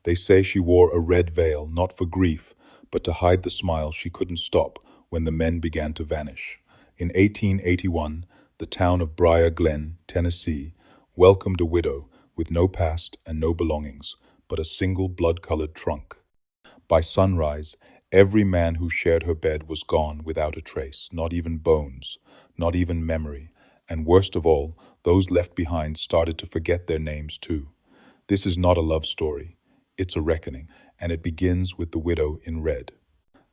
They say she wore a red veil, not for grief, but to hide the smile she couldn't stop when the men began to vanish. In 1881, the town of Briar Glen, Tennessee, welcomed a widow with no past and no belongings, but a single blood-colored trunk. By sunrise, every man who shared her bed was gone without a trace, not even bones, not even memory, and worst of all, those left behind started to forget their names too. This is not a love story. It's a reckoning, and it begins with the widow in red.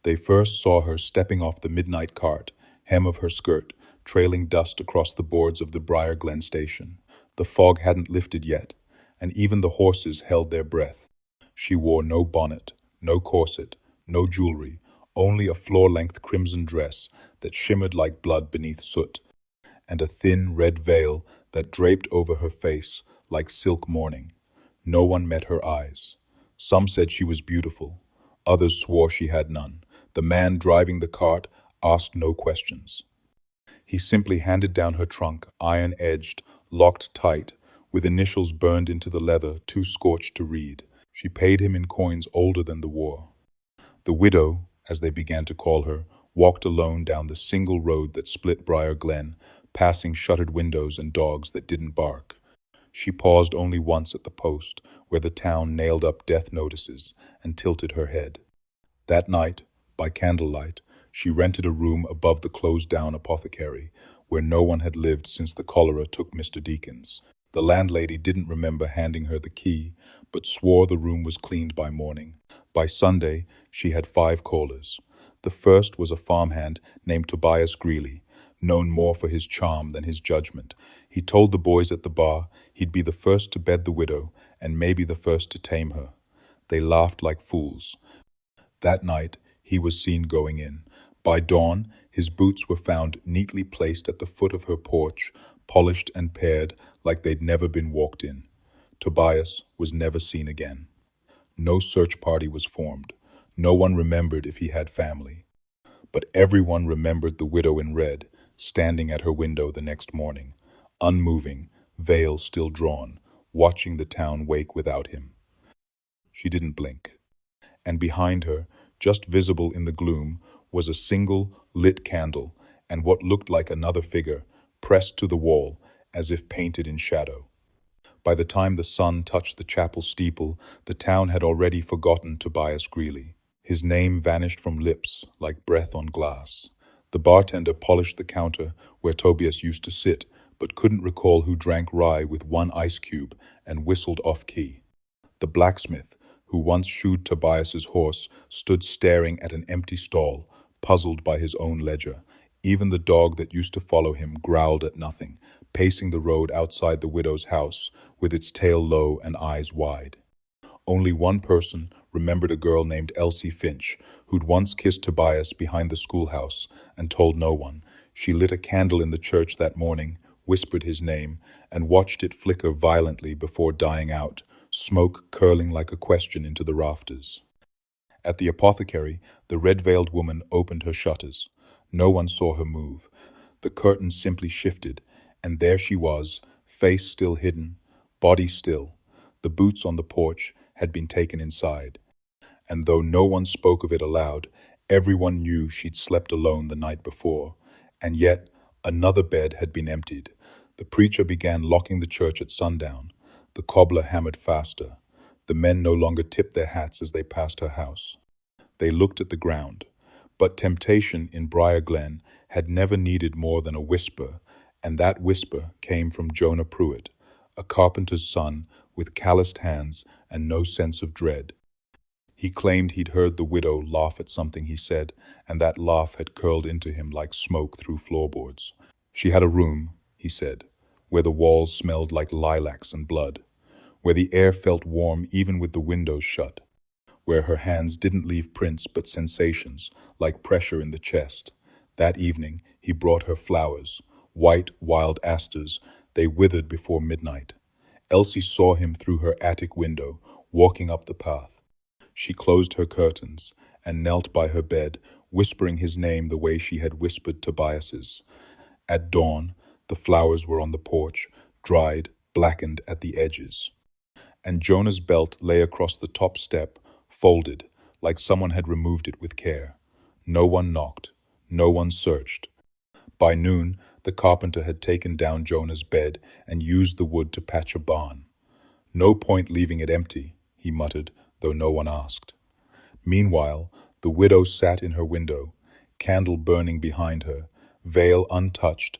They first saw her stepping off the midnight cart, hem of her skirt, trailing dust across the boards of the Briar Glen station. The fog hadn't lifted yet, and even the horses held their breath. She wore no bonnet, no corset, no jewelry, only a floor-length crimson dress that shimmered like blood beneath soot, and a thin red veil that draped over her face like silk mourning. No one met her eyes. Some said she was beautiful. Others swore she had none. The man driving the cart asked no questions. He simply handed down her trunk, iron-edged, locked tight, with initials burned into the leather too scorched to read. She paid him in coins older than the war. The widow, as they began to call her, walked alone down the single road that split Briar Glen, passing shuttered windows and dogs that didn't bark. She paused only once at the post, where the town nailed up death notices, and tilted her head. That night, by candlelight, she rented a room above the closed-down apothecary, where no one had lived since the cholera took Mr. Deakins. The landlady didn't remember handing her the key, but swore the room was cleaned by morning. By Sunday, she had 5 callers. The first was a farmhand named Tobias Greeley, known more for his charm than his judgment. He told the boys at the bar he'd be the first to bed the widow and maybe the first to tame her. They laughed like fools. That night, he was seen going in. By dawn, his boots were found neatly placed at the foot of her porch, polished and pared like they'd never been walked in. Tobias was never seen again. No search party was formed. No one remembered if he had family. But everyone remembered the widow in red, standing at her window the next morning, unmoving, veil still drawn, watching the town wake without him. She didn't blink. And behind her, just visible in the gloom, was a single lit candle and what looked like another figure, pressed to the wall as if painted in shadow. By the time the sun touched the chapel steeple, the town had already forgotten Tobias Greeley. His name vanished from lips like breath on glass. The bartender polished the counter where Tobias used to sit, but couldn't recall who drank rye with 1 ice cube and whistled off-key. The blacksmith, who once shoed Tobias's horse, stood staring at an empty stall, puzzled by his own ledger. Even the dog that used to follow him growled at nothing, pacing the road outside the widow's house with its tail low and eyes wide. Only one person remembered a girl named Elsie Finch, who'd once kissed Tobias behind the schoolhouse and told no one. She lit a candle in the church that morning, whispered his name, and watched it flicker violently before dying out, smoke curling like a question into the rafters. At the apothecary, the red-veiled woman opened her shutters. No one saw her move. The curtain simply shifted, and there she was, face still hidden, body still. The boots on the porch had been taken inside, and though no one spoke of it aloud, everyone knew she'd slept alone the night before, and yet another bed had been emptied. The preacher began locking the church at sundown. The cobbler hammered faster. The men no longer tipped their hats as they passed her house. They looked at the ground, but temptation in Briar Glen had never needed more than a whisper, and that whisper came from Jonah Pruitt, a carpenter's son with calloused hands and no sense of dread. He claimed he'd heard the widow laugh at something he said, and that laugh had curled into him like smoke through floorboards. She had a room, he said, where the walls smelled like lilacs and blood, where the air felt warm even with the windows shut, where her hands didn't leave prints but sensations, like pressure in the chest. That evening, he brought her flowers, white wild asters. They withered before midnight. Elsie saw him through her attic window, walking up the path. She closed her curtains and knelt by her bed, whispering his name the way she had whispered Tobias's. At dawn, the flowers were on the porch, dried, blackened at the edges. and Jonah's belt lay across the top step, folded, like someone had removed it with care. No one knocked. No one searched. By noon, the carpenter had taken down Jonah's bed and used the wood to patch a barn. No point leaving it empty, he muttered, though no one asked. Meanwhile, the widow sat in her window, candle burning behind her, veil untouched,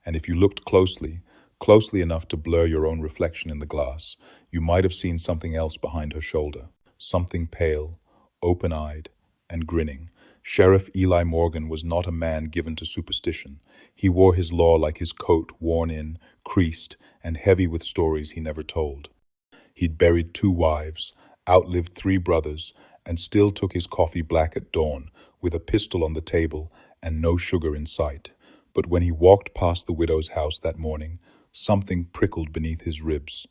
and if you looked closely, closely enough to blur your own reflection in the glass, you might have seen something else behind her shoulder, something pale, open-eyed, and grinning. Sheriff Eli Morgan was not a man given to superstition. He wore his law like his coat, worn in, creased, and heavy with stories he never told. He'd buried 2 wives, outlived 3 brothers, and still took his coffee black at dawn, with a pistol on the table and no sugar in sight. But when he walked past the widow's house that morning, something prickled beneath his ribs.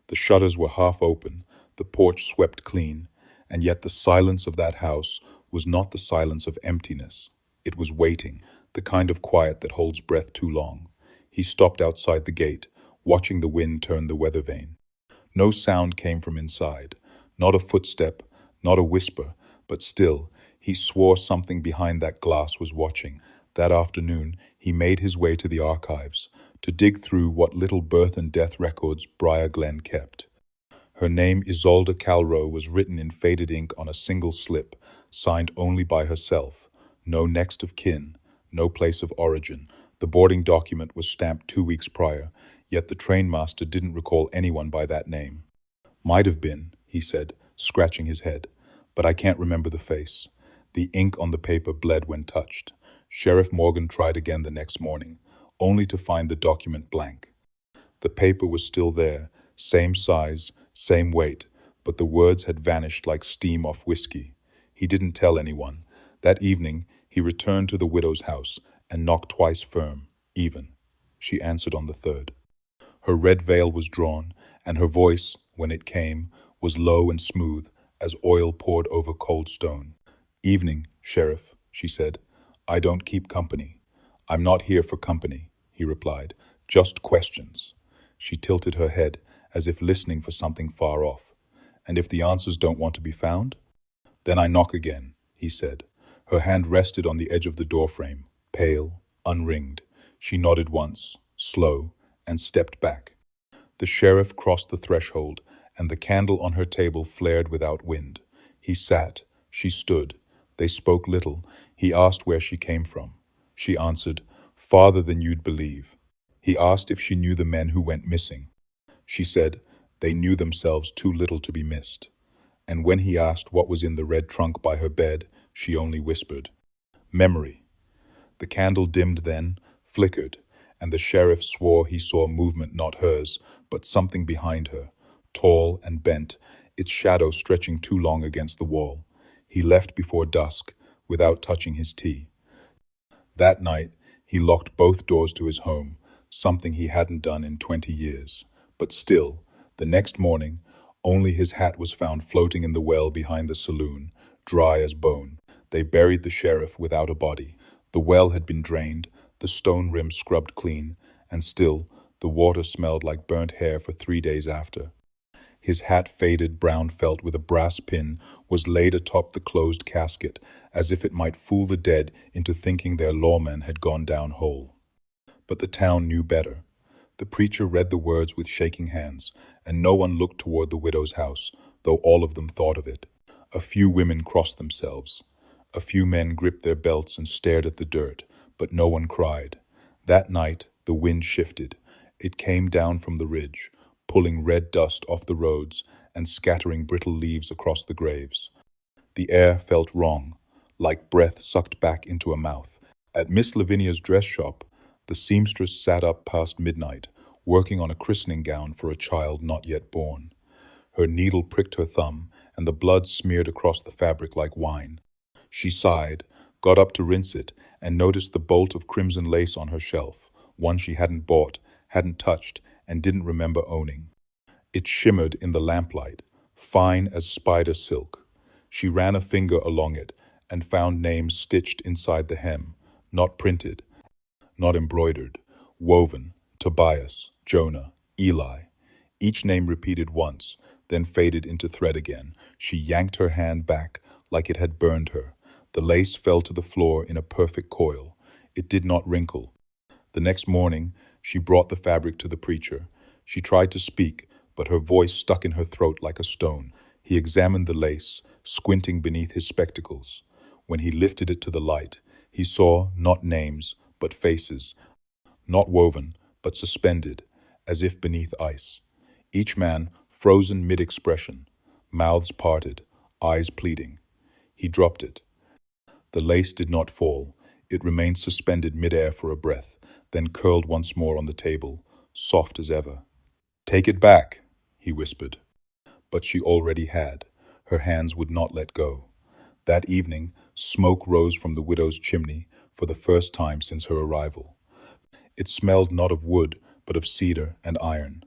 The shutters were half open, the porch swept clean, and yet the silence of that house was not the silence of emptiness. It was waiting, the kind of quiet that holds breath too long. He stopped outside the gate, watching the wind turn the weather vane. No sound came from inside, not a footstep, not a whisper, but still, he swore something behind that glass was watching. That afternoon, he made his way to the archives, to dig through what little birth and death records Briar Glen kept. Her name, Isolde Calrow, was written in faded ink on a single slip, signed only by herself. No next of kin, no place of origin. The boarding document was stamped 2 weeks prior, yet the trainmaster didn't recall anyone by that name. Might have been, he said, scratching his head, but I can't remember the face. The ink on the paper bled when touched. Sheriff Morgan tried again the next morning, only to find the document blank. The paper was still there, same size, same weight, but the words had vanished like steam off whiskey. He didn't tell anyone. That evening, he returned to the widow's house and knocked twice firm, even. She answered on the third. Her red veil was drawn, and her voice, when it came, was low and smooth as oil poured over cold stone. "Evening, Sheriff," she said. "I don't keep company." "I'm not here for company," he replied. "Just questions." She tilted her head, as if listening for something far off. "And if the answers don't want to be found?" "Then I knock again," he said. Her hand rested on the edge of the doorframe, pale, unringed. She nodded once, slow, and stepped back. The sheriff crossed the threshold, and the candle on her table flared without wind. He sat, she stood. They spoke little. He asked where she came from. She answered, "Farther than you'd believe." He asked if she knew the men who went missing. She said, "They knew themselves too little to be missed." And when he asked what was in the red trunk by her bed, she only whispered, "Memory." The candle dimmed then, flickered, and the sheriff swore he saw movement not hers, but something behind her, tall and bent, its shadow stretching too long against the wall. He left before dusk, without touching his tea. That night, he locked both doors to his home, something he hadn't done in 20 years. But still, the next morning, only his hat was found floating in the well behind the saloon, dry as bone. They buried the sheriff without a body. The well had been drained, the stone rim scrubbed clean, and still, the water smelled like burnt hair for 3 days after. His hat, faded brown felt with a brass pin, was laid atop the closed casket, as if it might fool the dead into thinking their lawman had gone down whole. But the town knew better. The preacher read the words with shaking hands, and no one looked toward the widow's house, though all of them thought of it. A few women crossed themselves. A few men gripped their belts and stared at the dirt, but no one cried. That night, the wind shifted. It came down from the ridge, pulling red dust off the roads and scattering brittle leaves across the graves. The air felt wrong, like breath sucked back into a mouth. At Miss Lavinia's dress shop, the seamstress sat up past midnight, working on a christening gown for a child not yet born. Her needle pricked her thumb, and the blood smeared across the fabric like wine. She sighed, got up to rinse it, and noticed the bolt of crimson lace on her shelf, one she hadn't bought, hadn't touched, and didn't remember owning. It shimmered in the lamplight, fine as spider silk. She ran a finger along it and found names stitched inside the hem, not printed, not embroidered, woven: Tobias, Jonah, Eli. Each name repeated once, then faded into thread again. She yanked her hand back like it had burned her. The lace fell to the floor in a perfect coil. It did not wrinkle. The next morning, she brought the fabric to the preacher. She tried to speak, but her voice stuck in her throat like a stone. He examined the lace, squinting beneath his spectacles. When he lifted it to the light, he saw not names, but faces, not woven, but suspended, as if beneath ice. Each man frozen mid-expression, mouths parted, eyes pleading. He dropped it. The lace did not fall. It remained suspended mid-air for a breath, then curled once more on the table, soft as ever. "Take it back," he whispered. But she already had. Her hands would not let go. That evening, smoke rose from the widow's chimney for the first time since her arrival. It smelled not of wood, but of cedar and iron.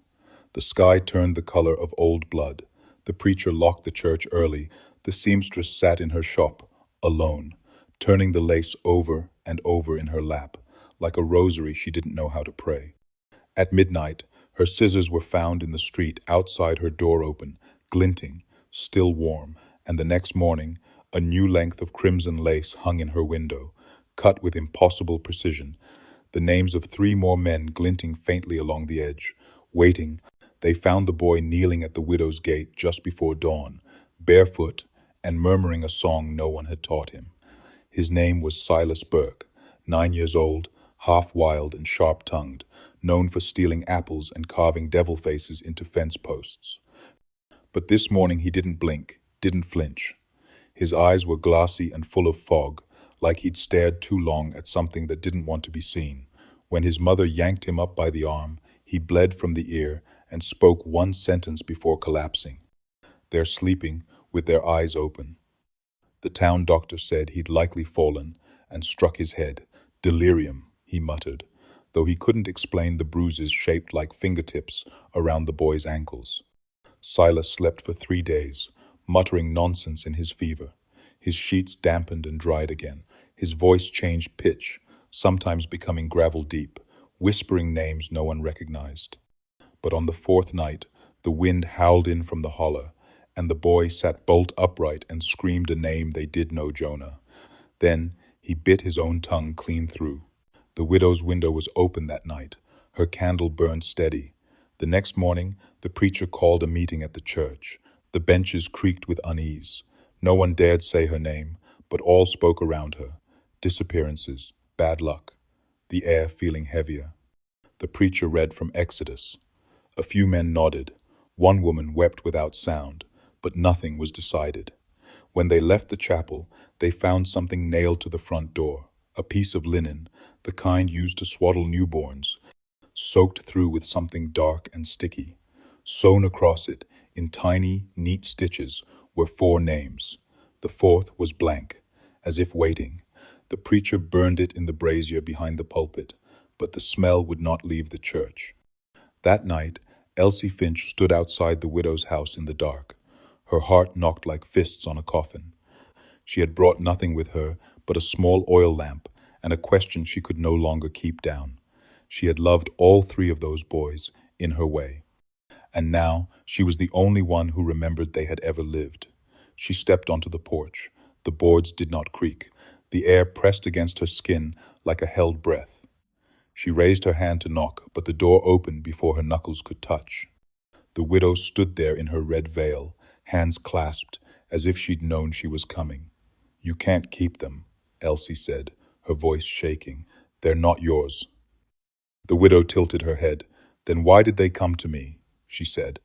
The sky turned the color of old blood. The preacher locked the church early. The seamstress sat in her shop, alone, turning the lace over and over in her lap, like a rosary she didn't know how to pray. At midnight, her scissors were found in the street outside her door open, glinting, still warm, and the next morning, a new length of crimson lace hung in her window, cut with impossible precision, the names of 3 more men glinting faintly along the edge. Waiting, they found the boy kneeling at the widow's gate just before dawn, barefoot and murmuring a song no one had taught him. His name was Silas Burke, 9 years old, half wild and sharp-tongued, known for stealing apples and carving devil faces into fence posts. But this morning he didn't blink, didn't flinch. His eyes were glassy and full of fog, like he'd stared too long at something that didn't want to be seen. When his mother yanked him up by the arm, he bled from the ear and spoke one sentence before collapsing. "They're sleeping, with their eyes open." The town doctor said he'd likely fallen and struck his head. "Delirium," he muttered, though he couldn't explain the bruises shaped like fingertips around the boy's ankles. Silas slept for 3 days, muttering nonsense in his fever. His sheets dampened and dried again. His voice changed pitch, sometimes becoming gravel deep, whispering names no one recognized. But on the 4th night, the wind howled in from the holler, and the boy sat bolt upright and screamed a name they did know, Jonah. Then he bit his own tongue clean through. The widow's window was open that night. Her candle burned steady. The next morning, the preacher called a meeting at the church. The benches creaked with unease. No one dared say her name, but all spoke around her. Disappearances, bad luck, the air feeling heavier. The preacher read from Exodus. A few men nodded. One woman wept without sound, but nothing was decided. When they left the chapel, they found something nailed to the front door, a piece of linen, the kind used to swaddle newborns, soaked through with something dark and sticky. Sewn across it, in tiny, neat stitches, were 4 names. The 4th was blank, as if waiting. The preacher burned it in the brazier behind the pulpit, but the smell would not leave the church. That night, Elsie Finch stood outside the widow's house in the dark. Her heart knocked like fists on a coffin. She had brought nothing with her but a small oil lamp and a question she could no longer keep down. She had loved all 3 of those boys, in her way. And now she was the only one who remembered they had ever lived. She stepped onto the porch. The boards did not creak. The air pressed against her skin like a held breath. She raised her hand to knock, but the door opened before her knuckles could touch. The widow stood there in her red veil, hands clasped, as if she'd known she was coming. "You can't keep them," Elsie said, her voice shaking. "They're not yours." The widow tilted her head. "Then why did they come to me?" she said.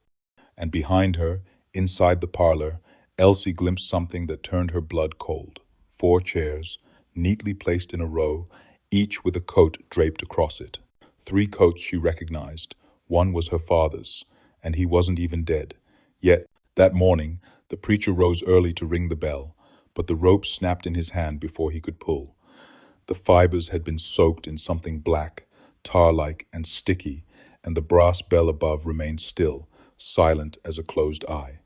And behind her, inside the parlor, Elsie glimpsed something that turned her blood cold. 4 chairs, neatly placed in a row, each with a coat draped across it. 3 coats she recognized. One was her father's, and he wasn't even dead. Yet, that morning, the preacher rose early to ring the bell, but the rope snapped in his hand before he could pull. The fibers had been soaked in something black, tar-like and sticky, and the brass bell above remained still, silent as a closed eye.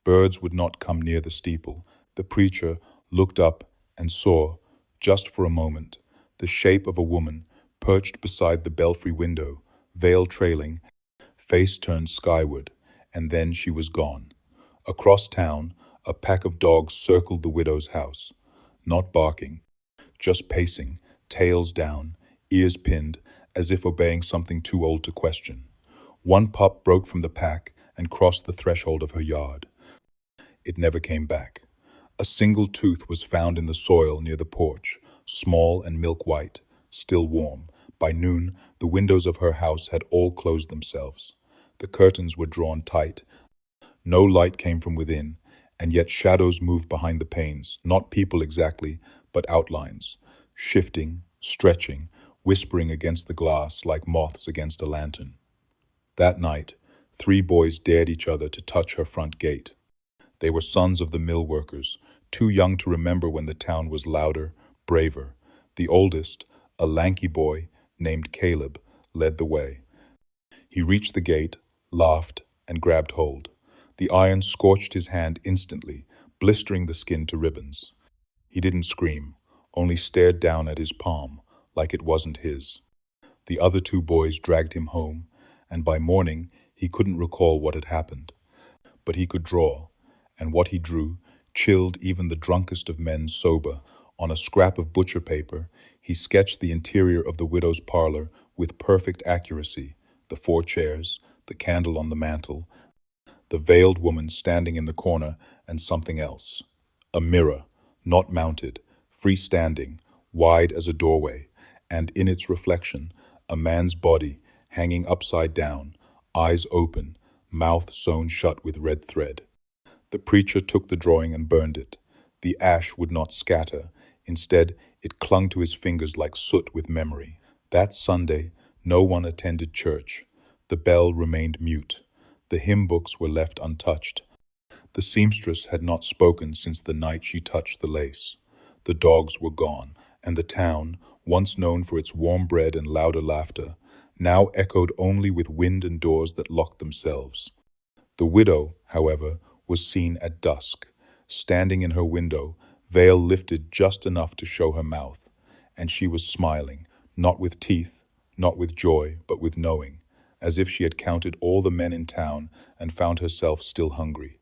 Birds would not come near the steeple. The preacher looked up and saw, just for a moment, the shape of a woman perched beside the belfry window, veil trailing, face turned skyward, and then she was gone. Across town, a pack of dogs circled the widow's house, not barking, just pacing, tails down, ears pinned, as if obeying something too old to question. One pup broke from the pack and crossed the threshold of her yard. It never came back. A single tooth was found in the soil near the porch, small and milk white, still warm. By noon, the windows of her house had all closed themselves. The curtains were drawn tight. No light came from within, and yet shadows moved behind the panes, not people exactly, but outlines, shifting, stretching, whispering against the glass like moths against a lantern. That night, 3 boys dared each other to touch her front gate. They were sons of the mill workers, too young to remember when the town was louder, braver. The oldest, a lanky boy named Caleb, led the way. He reached the gate, laughed, and grabbed hold. The iron scorched his hand instantly, blistering the skin to ribbons. He didn't scream, only stared down at his palm, like it wasn't his. The other 2 boys dragged him home, and by morning he couldn't recall what had happened. But he could draw, and what he drew chilled even the drunkest of men sober. On a scrap of butcher paper, he sketched the interior of the widow's parlor with perfect accuracy, the 4 chairs, the candle on the mantel, the veiled woman standing in the corner, and something else. A mirror, not mounted, freestanding, wide as a doorway, and in its reflection, a man's body hanging upside down, eyes open, mouth sewn shut with red thread. The preacher took the drawing and burned it. The ash would not scatter. Instead, it clung to his fingers like soot with memory. That Sunday, no one attended church. The bell remained mute. The hymn books were left untouched. The seamstress had not spoken since the night she touched the lace. The dogs were gone, and the town, once known for its warm bread and louder laughter, now echoed only with wind and doors that locked themselves. The widow, however, was seen at dusk, standing in her window, veil lifted just enough to show her mouth, and she was smiling, not with teeth, not with joy, but with knowing, as if she had counted all the men in town and found herself still hungry.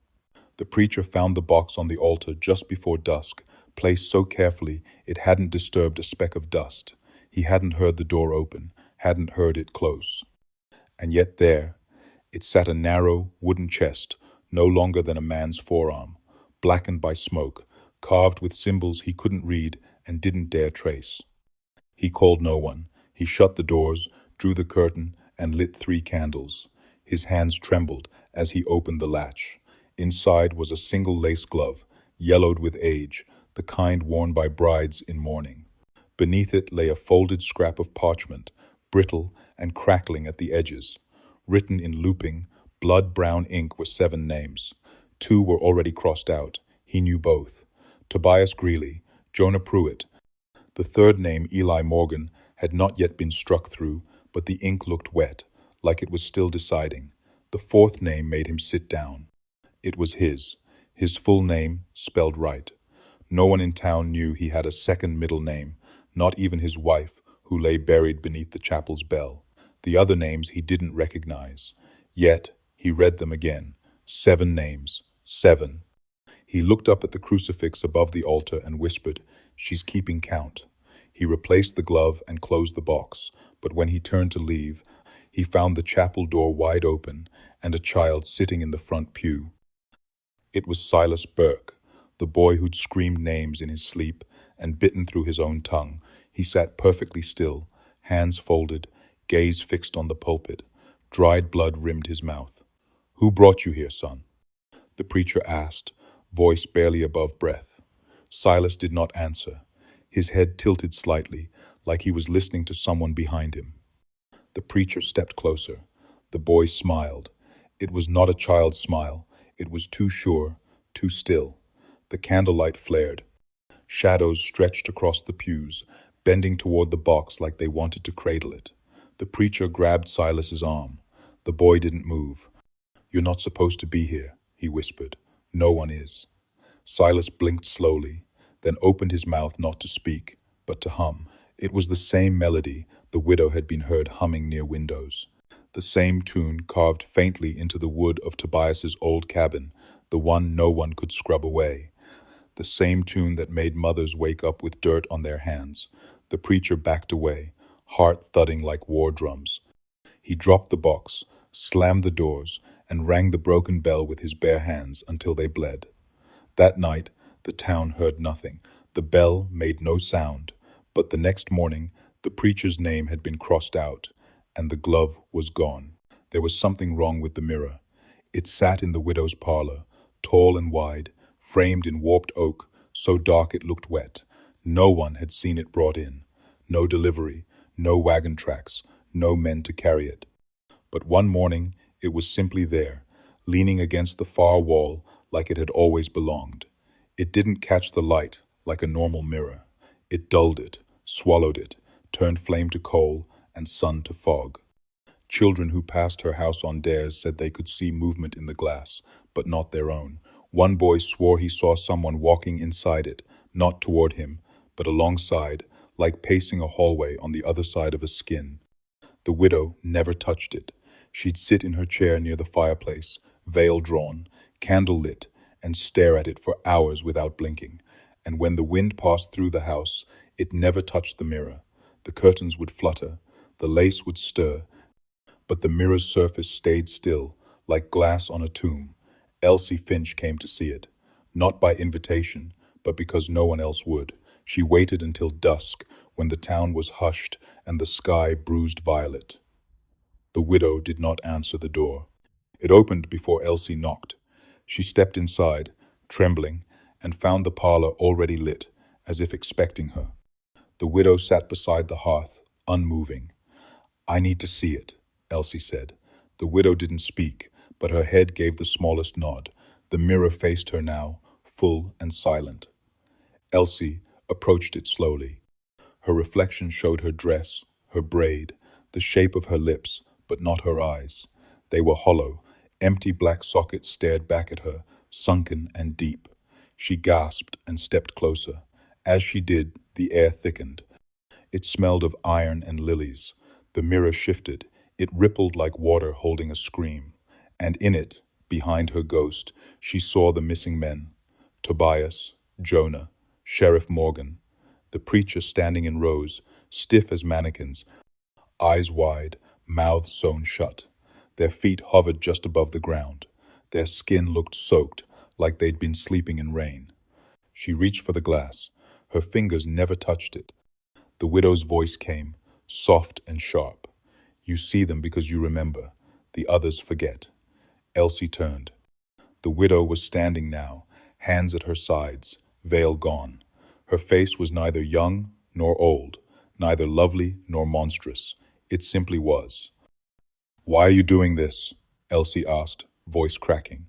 The preacher found the box on the altar just before dusk, placed so carefully it hadn't disturbed a speck of dust. He hadn't heard the door open, hadn't heard it close. And yet there, it sat, a narrow, wooden chest, no longer than a man's forearm, blackened by smoke, carved with symbols he couldn't read and didn't dare trace. He called no one. He shut the doors, drew the curtain, and lit 3 candles. His hands trembled as he opened the latch. Inside was a single lace glove, yellowed with age, the kind worn by brides in mourning. Beneath it lay a folded scrap of parchment, brittle and crackling at the edges. Written in looping, blood-brown ink were 7 names. 2 were already crossed out. He knew both. Tobias Greeley, Jonah Pruitt. The 3rd name, Eli Morgan, had not yet been struck through, but the ink looked wet, like it was still deciding. The 4th name made him sit down. It was his full name, spelled right. No one in town knew he had a 2nd middle name, not even his wife, who lay buried beneath the chapel's bell. The other names he didn't recognize. Yet, he read them again. 7 names. 7. He looked up at the crucifix above the altar and whispered, "She's keeping count." He replaced the glove and closed the box, but when he turned to leave, he found the chapel door wide open and a child sitting in the front pew. It was Silas Burke, the boy who'd screamed names in his sleep and bitten through his own tongue. He sat perfectly still, hands folded, gaze fixed on the pulpit. Dried blood rimmed his mouth. "Who brought you here, son?" the preacher asked, voice barely above breath. Silas did not answer. His head tilted slightly, like he was listening to someone behind him. The preacher stepped closer. The boy smiled. It was not a child's smile. It was too sure, too still. The candlelight flared. Shadows stretched across the pews, bending toward the box like they wanted to cradle it. The preacher grabbed Silas's arm. The boy didn't move. "You're not supposed to be here," he whispered. "No one is." Silas blinked slowly, then opened his mouth not to speak, but to hum. It was the same melody the widow had been heard humming near windows. The same tune carved faintly into the wood of Tobias's old cabin, the one no one could scrub away. The same tune that made mothers wake up with dirt on their hands. The preacher backed away, heart thudding like war drums. He dropped the box, slammed the doors, and rang the broken bell with his bare hands until they bled. That night, the town heard nothing. The bell made no sound. But the next morning, the preacher's name had been crossed out, and the glove was gone. There was something wrong with the mirror. It sat in the widow's parlor, tall and wide, framed in warped oak, so dark it looked wet. No one had seen it brought in. No delivery, no wagon tracks, no men to carry it. But one morning, it was simply there, leaning against the far wall like it had always belonged. It didn't catch the light like a normal mirror. It dulled it, swallowed it, turned flame to coal and sun to fog. Children who passed her house on dares said they could see movement in the glass, but not their own. One boy swore he saw someone walking inside it, not toward him, but alongside, like pacing a hallway on the other side of a skin. The widow never touched it. She'd sit in her chair near the fireplace, veil drawn, candle lit, and stare at it for hours without blinking. And when the wind passed through the house, it never touched the mirror. The curtains would flutter, the lace would stir, but the mirror's surface stayed still, like glass on a tomb. Elsie Finch came to see it, not by invitation, but because no one else would. She waited until dusk, when the town was hushed and the sky bruised violet. The widow did not answer the door. It opened before Elsie knocked. She stepped inside, trembling, and found the parlor already lit, as if expecting her. The widow sat beside the hearth, unmoving. "I need to see it," Elsie said. The widow didn't speak, but her head gave the smallest nod. The mirror faced her now, full and silent. Elsie approached it slowly. Her reflection showed her dress, her braid, the shape of her lips, but not her eyes. They were hollow. Empty black sockets stared back at her, sunken and deep. She gasped and stepped closer. As she did, the air thickened. It smelled of iron and lilies. The mirror shifted. It rippled like water holding a scream. And in it, behind her ghost, she saw the missing men. Tobias, Jonah, Sheriff Morgan. The preacher standing in rows, stiff as mannequins, eyes wide, mouths sewn shut. Their feet hovered just above the ground. Their skin looked soaked, like they'd been sleeping in rain. She reached for the glass. Her fingers never touched it. The widow's voice came, soft and sharp. "You see them because you remember. The others forget." Elsie turned. The widow was standing now, hands at her sides, veil gone. Her face was neither young nor old, neither lovely nor monstrous. It simply was. "Why are you doing this?" Elsie asked, voice cracking.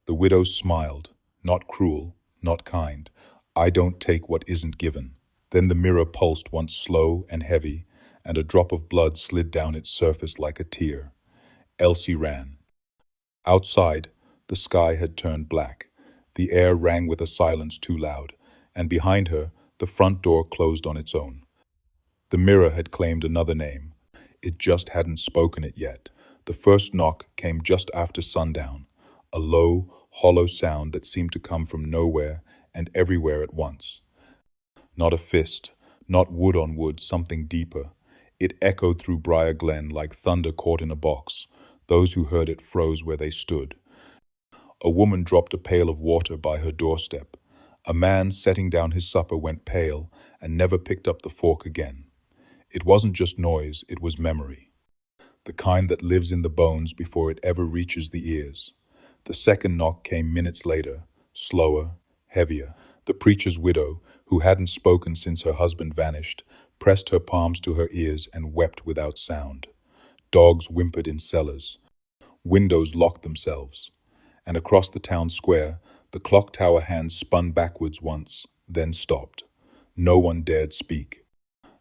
The widow smiled, not cruel, not kind. "I don't take what isn't given." Then the mirror pulsed once slow and heavy, and a drop of blood slid down its surface like a tear. Elsie ran. Outside, the sky had turned black. The air rang with a silence too loud, and behind her, the front door closed on its own. The mirror had claimed another name. It just hadn't spoken it yet. The first knock came just after sundown, a low, hollow sound that seemed to come from nowhere and everywhere at once. Not a fist, not wood on wood, something deeper. It echoed through Briar Glen like thunder caught in a box. Those who heard it froze where they stood. A woman dropped a pail of water by her doorstep. A man setting down his supper went pale and never picked up the fork again. It wasn't just noise, it was memory. The kind that lives in the bones before it ever reaches the ears. The second knock came minutes later, slower, heavier. The preacher's widow, who hadn't spoken since her husband vanished, pressed her palms to her ears and wept without sound. Dogs whimpered in cellars. Windows locked themselves. And across the town square, the clock tower hands spun backwards once, then stopped. No one dared speak.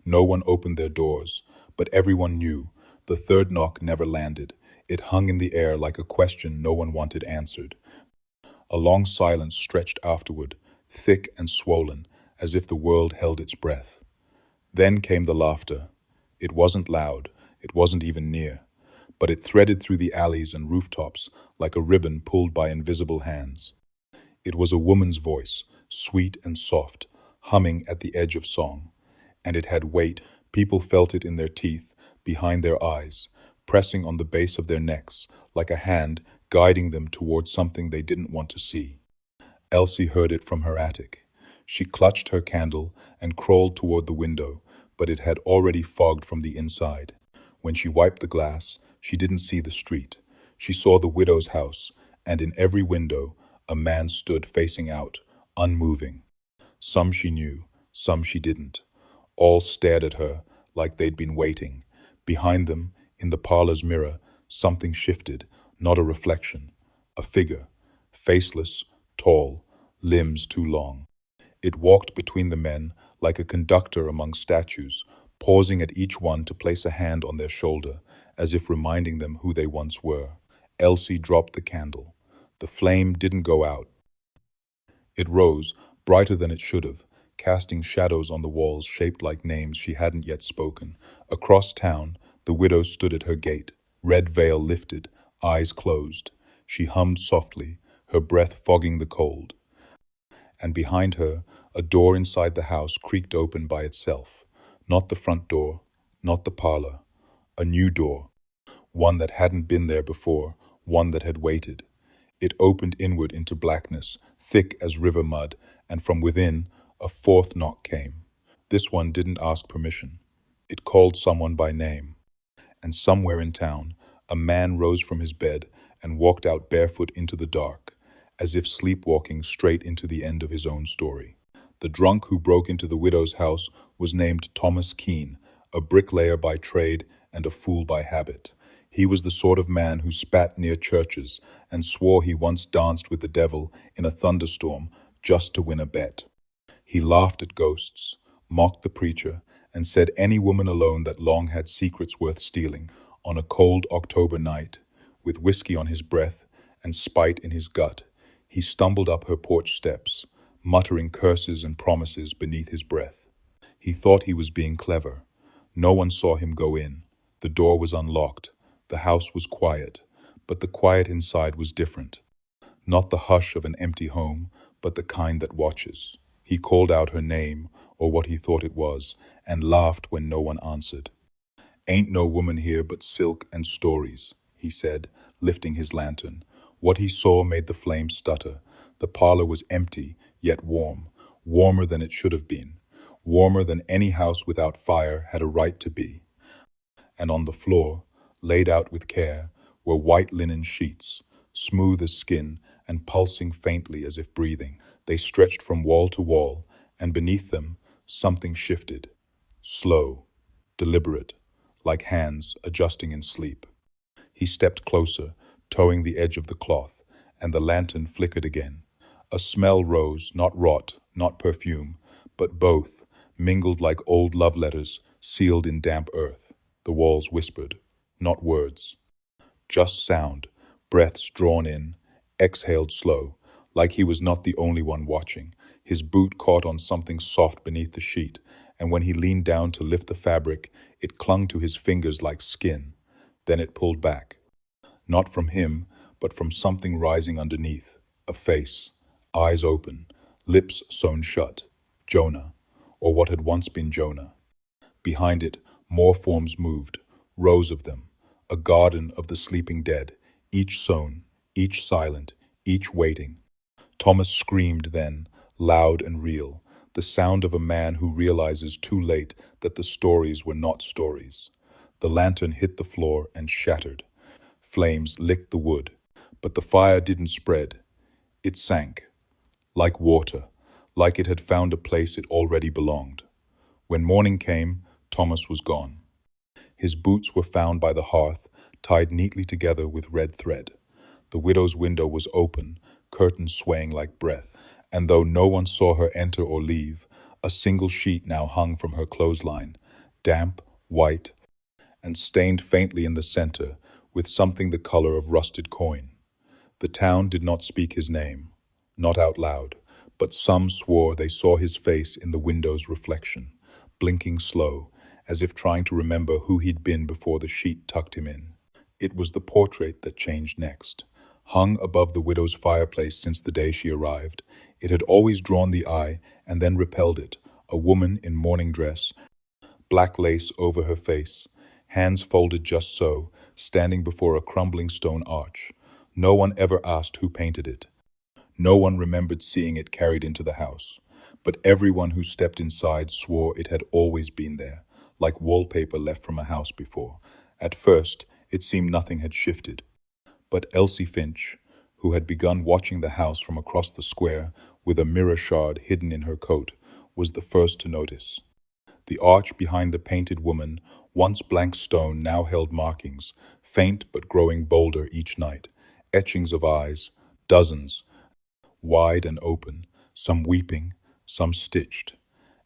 No one opened their doors, but everyone knew. The third knock never landed. It hung in the air like a question no one wanted answered. A long silence stretched afterward, thick and swollen, as if the world held its breath. Then came the laughter. It wasn't loud, it wasn't even near, but it threaded through the alleys and rooftops like a ribbon pulled by invisible hands. It was a woman's voice, sweet and soft, humming at the edge of song. And it had weight. People felt it in their teeth, behind their eyes, pressing on the base of their necks, like a hand guiding them towards something they didn't want to see. Elsie heard it from her attic. She clutched her candle and crawled toward the window, but it had already fogged from the inside. When she wiped the glass, she didn't see the street. She saw the widow's house, and in every window, a man stood facing out, unmoving. Some she knew, some she didn't. All stared at her like they'd been waiting. Behind them, in the parlor's mirror, something shifted, not a reflection. A figure, faceless, tall, limbs too long. It walked between the men like a conductor among statues, pausing at each one to place a hand on their shoulder, as if reminding them who they once were. Elsie dropped the candle. The flame didn't go out. It rose, brighter than it should have, casting shadows on the walls shaped like names she hadn't yet spoken. Across town, the widow stood at her gate, red veil lifted, eyes closed. She hummed softly, her breath fogging the cold. And behind her, a door inside the house creaked open by itself. Not the front door, not the parlor. A new door, one that hadn't been there before, one that had waited. It opened inward into blackness, thick as river mud, and from within, a fourth knock came. This one didn't ask permission. It called someone by name. And somewhere in town, a man rose from his bed and walked out barefoot into the dark, as if sleepwalking straight into the end of his own story. The drunk who broke into the widow's house was named Thomas Keene, a bricklayer by trade and a fool by habit. He was the sort of man who spat near churches and swore he once danced with the devil in a thunderstorm just to win a bet. He laughed at ghosts, mocked the preacher, and said any woman alone that long had secrets worth stealing. On a cold October night, with whiskey on his breath and spite in his gut, he stumbled up her porch steps, muttering curses and promises beneath his breath. He thought he was being clever. No one saw him go in. The door was unlocked. The house was quiet, but the quiet inside was different. Not the hush of an empty home, but the kind that watches. He called out her name, or what he thought it was, and laughed when no one answered. "Ain't no woman here but silk and stories," he said, lifting his lantern. What he saw made the flame stutter. The parlor was empty, yet warm, warmer than it should have been, warmer than any house without fire had a right to be. And on the floor, laid out with care, were white linen sheets, smooth as skin and pulsing faintly as if breathing. They stretched from wall to wall, and beneath them, something shifted. Slow, deliberate, like hands adjusting in sleep. He stepped closer, towing the edge of the cloth, and the lantern flickered again. A smell rose, not rot, not perfume, but both, mingled like old love letters sealed in damp earth. The walls whispered, not words, just sound, breaths drawn in, exhaled slow, like he was not the only one watching. His boot caught on something soft beneath the sheet, and when he leaned down to lift the fabric, it clung to his fingers like skin. Then it pulled back. Not from him, but from something rising underneath. A face, eyes open, lips sewn shut. Jonah, or what had once been Jonah. Behind it, more forms moved, rows of them, a garden of the sleeping dead, each sewn, each silent, each waiting. Thomas screamed then, loud and real, the sound of a man who realizes too late that the stories were not stories. The lantern hit the floor and shattered. Flames licked the wood, but the fire didn't spread. It sank, like water, like it had found a place it already belonged. When morning came, Thomas was gone. His boots were found by the hearth, tied neatly together with red thread. The widow's window was open, curtains swaying like breath, and though no one saw her enter or leave, a single sheet now hung from her clothesline, damp, white, and stained faintly in the center with something the color of rusted coin. The town did not speak his name, not out loud, but some swore they saw his face in the window's reflection, blinking slow, as if trying to remember who he'd been before the sheet tucked him in. It was the portrait that changed next. Hung above the widow's fireplace since the day she arrived, it had always drawn the eye and then repelled it. A woman in morning dress, black lace over her face, hands folded just so, standing before a crumbling stone arch. No one ever asked who painted it. No one remembered seeing it carried into the house. But everyone who stepped inside swore it had always been there, like wallpaper left from a house before. At first, it seemed nothing had shifted. But Elsie Finch, who had begun watching the house from across the square with a mirror shard hidden in her coat, was the first to notice. The arch behind the painted woman, once blank stone, now held markings, faint but growing bolder each night. Etchings of eyes, dozens, wide and open, some weeping, some stitched.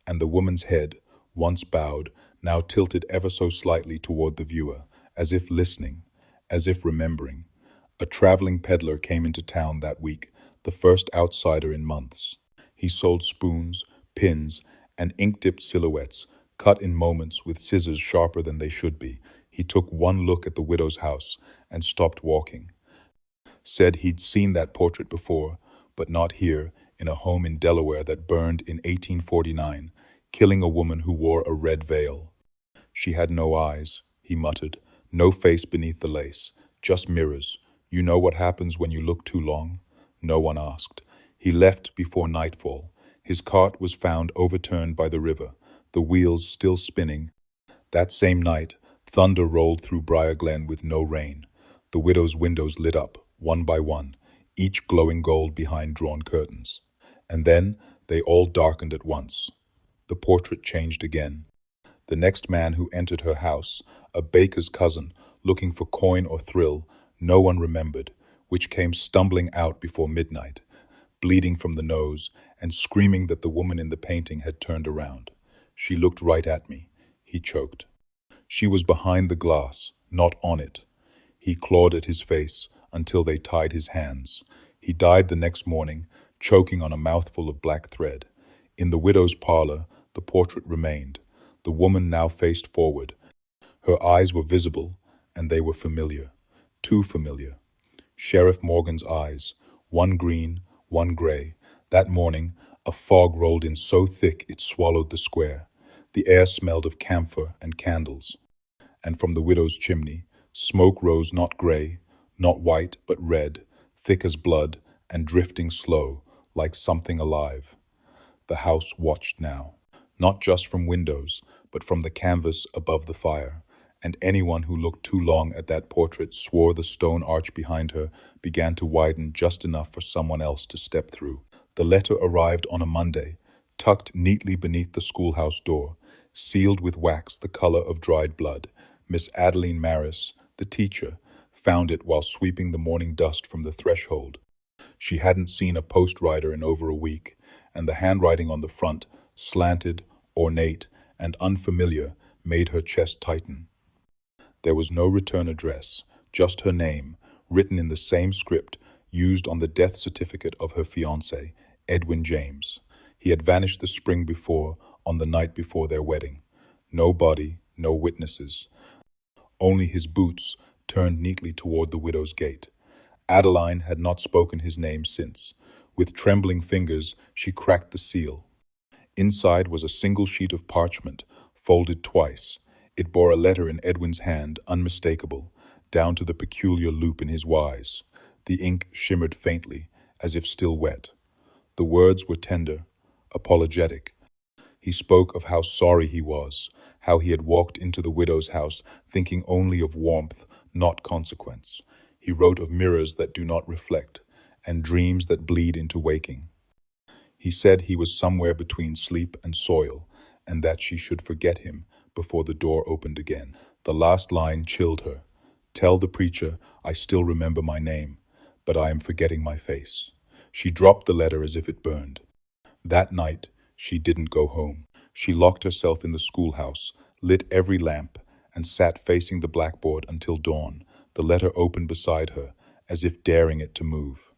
And the woman's head, once bowed, now tilted ever so slightly toward the viewer, as if listening, as if remembering. A traveling peddler came into town that week, the first outsider in months. He sold spoons, pins, and ink-dipped silhouettes, cut in moments with scissors sharper than they should be. He took one look at the widow's house and stopped walking. Said he'd seen that portrait before, but not here, in a home in Delaware that burned in 1849, killing a woman who wore a red veil. She had no eyes, he muttered, no face beneath the lace, just mirrors. You know what happens when you look too long? No one asked. He left before nightfall. His cart was found overturned by the river, the wheels still spinning. That same night, thunder rolled through Briar Glen with no rain. The widow's windows lit up, one by one, each glowing gold behind drawn curtains. And then they all darkened at once. The portrait changed again. The next man who entered her house, a baker's cousin, looking for coin or thrill, no one remembered, which came stumbling out before midnight, bleeding from the nose and screaming that the woman in the painting had turned around. She looked right at me. He choked. She was behind the glass, not on it. He clawed at his face until they tied his hands. He died the next morning, choking on a mouthful of black thread. In the widow's parlor, the portrait remained. The woman now faced forward. Her eyes were visible, and they were familiar. Too familiar. Sheriff Morgan's eyes, one green, one gray. That morning, a fog rolled in so thick it swallowed the square. The air smelled of camphor and candles. And from the widow's chimney, smoke rose not gray, not white, but red, thick as blood, and drifting slow, like something alive. The house watched now, not just from windows, but from the canvas above the fire, and anyone who looked too long at that portrait swore the stone arch behind her began to widen just enough for someone else to step through. The letter arrived on a Monday, tucked neatly beneath the schoolhouse door, sealed with wax the color of dried blood. Miss Adeline Maris, the teacher, found it while sweeping the morning dust from the threshold. She hadn't seen a post rider in over a week, and the handwriting on the front, slanted, ornate, and unfamiliar, made her chest tighten. There was no return address, just her name, written in the same script used on the death certificate of her fiancé, Edwin James. He had vanished the spring before, on the night before their wedding. No body, no witnesses. Only his boots turned neatly toward the widow's gate. Adeline had not spoken his name since. With trembling fingers, she cracked the seal. Inside was a single sheet of parchment, folded twice. It bore a letter in Edwin's hand, unmistakable, down to the peculiar loop in his Y's. The ink shimmered faintly, as if still wet. The words were tender, apologetic. He spoke of how sorry he was, how he had walked into the widow's house thinking only of warmth, not consequence. He wrote of mirrors that do not reflect, and dreams that bleed into waking. He said he was somewhere between sleep and soil, and that she should forget him before the door opened again. The last line chilled her. Tell the preacher I still remember my name, but I am forgetting my face. She dropped the letter as if it burned. That night, she didn't go home. She locked herself in the schoolhouse, lit every lamp, and sat facing the blackboard until dawn, the letter open beside her, as if daring it to move.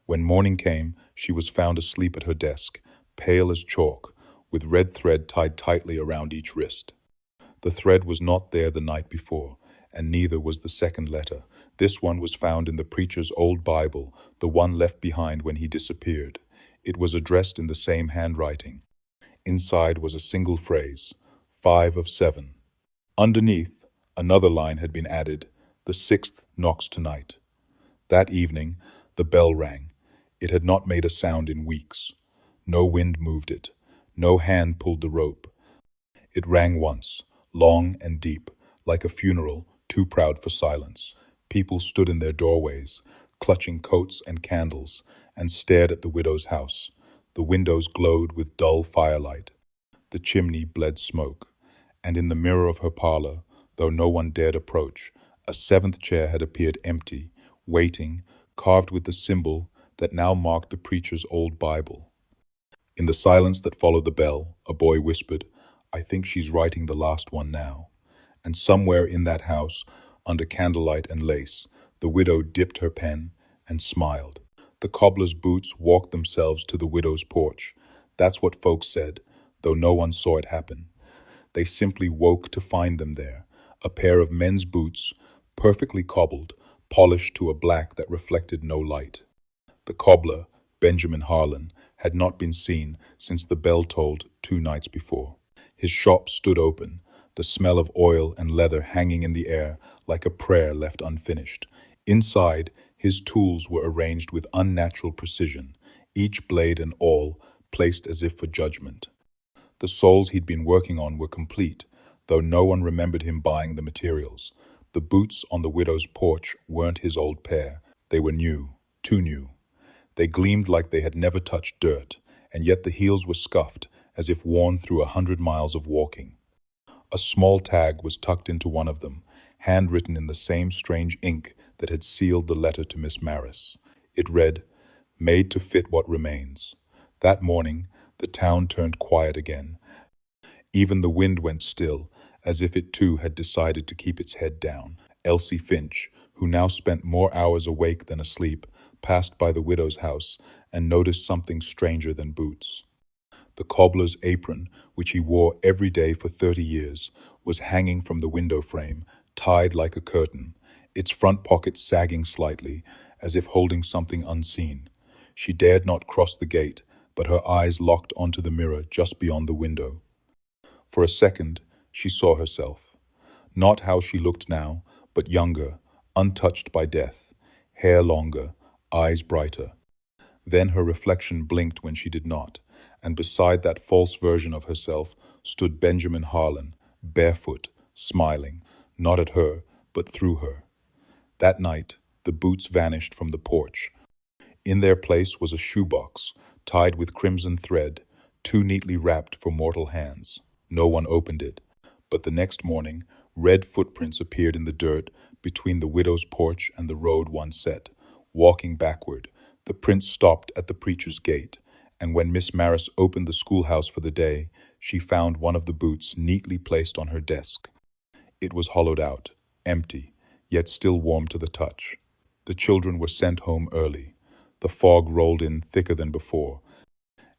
When morning came, she was found asleep at her desk, pale as chalk, with red thread tied tightly around each wrist. The thread was not there the night before, and neither was the second letter. This one was found in the preacher's old Bible, the one left behind when he disappeared. It was addressed in the same handwriting. Inside was a single phrase, 5 of 7. Underneath, another line had been added, the sixth knocks tonight. That evening, the bell rang. It had not made a sound in weeks. No wind moved it. No hand pulled the rope. It rang once, long and deep, like a funeral, too proud for silence. People stood in their doorways, clutching coats and candles, and stared at the widow's house. The windows glowed with dull firelight. The chimney bled smoke. And in the mirror of her parlor, though no one dared approach, a seventh chair had appeared empty, waiting, carved with the symbol that now marked the preacher's old Bible. In the silence that followed the bell, a boy whispered, "I think she's writing the last one now." And somewhere in that house, under candlelight and lace, the widow dipped her pen and smiled. The cobbler's boots walked themselves to the widow's porch. That's what folks said, though no one saw it happen. They simply woke to find them there, a pair of men's boots, perfectly cobbled, polished to a black that reflected no light. The cobbler, Benjamin Harlan, had not been seen since the bell tolled 2 nights before. His shop stood open, the smell of oil and leather hanging in the air like a prayer left unfinished. Inside, his tools were arranged with unnatural precision, each blade and awl placed as if for judgment. The soles he'd been working on were complete, though no one remembered him buying the materials. The boots on the widow's porch weren't his old pair. They were new, too new. They gleamed like they had never touched dirt, and yet the heels were scuffed, as if worn through 100 miles of walking. A small tag was tucked into one of them, handwritten in the same strange ink that had sealed the letter to Miss Maris. It read, "Made to fit what remains." That morning, the town turned quiet again. Even the wind went still, as if it too had decided to keep its head down. Elsie Finch, who now spent more hours awake than asleep, passed by the widow's house and noticed something stranger than boots. The cobbler's apron, which he wore every day for 30 years, was hanging from the window frame, tied like a curtain, its front pocket sagging slightly, as if holding something unseen. She dared not cross the gate, but her eyes locked onto the mirror just beyond the window. For a second, she saw herself. Not how she looked now, but younger, untouched by death, hair longer, eyes brighter. Then her reflection blinked when she did not, and beside that false version of herself stood Benjamin Harlan, barefoot, smiling, not at her, but through her. That night, the boots vanished from the porch. In their place was a shoebox, tied with crimson thread, too neatly wrapped for mortal hands. No one opened it, but the next morning, red footprints appeared in the dirt between the widow's porch and the road one set. Walking backward, the prints stopped at the preacher's gate, and when Miss Maris opened the schoolhouse for the day, she found one of the boots neatly placed on her desk. It was hollowed out, empty, yet still warm to the touch. The children were sent home early. The fog rolled in thicker than before,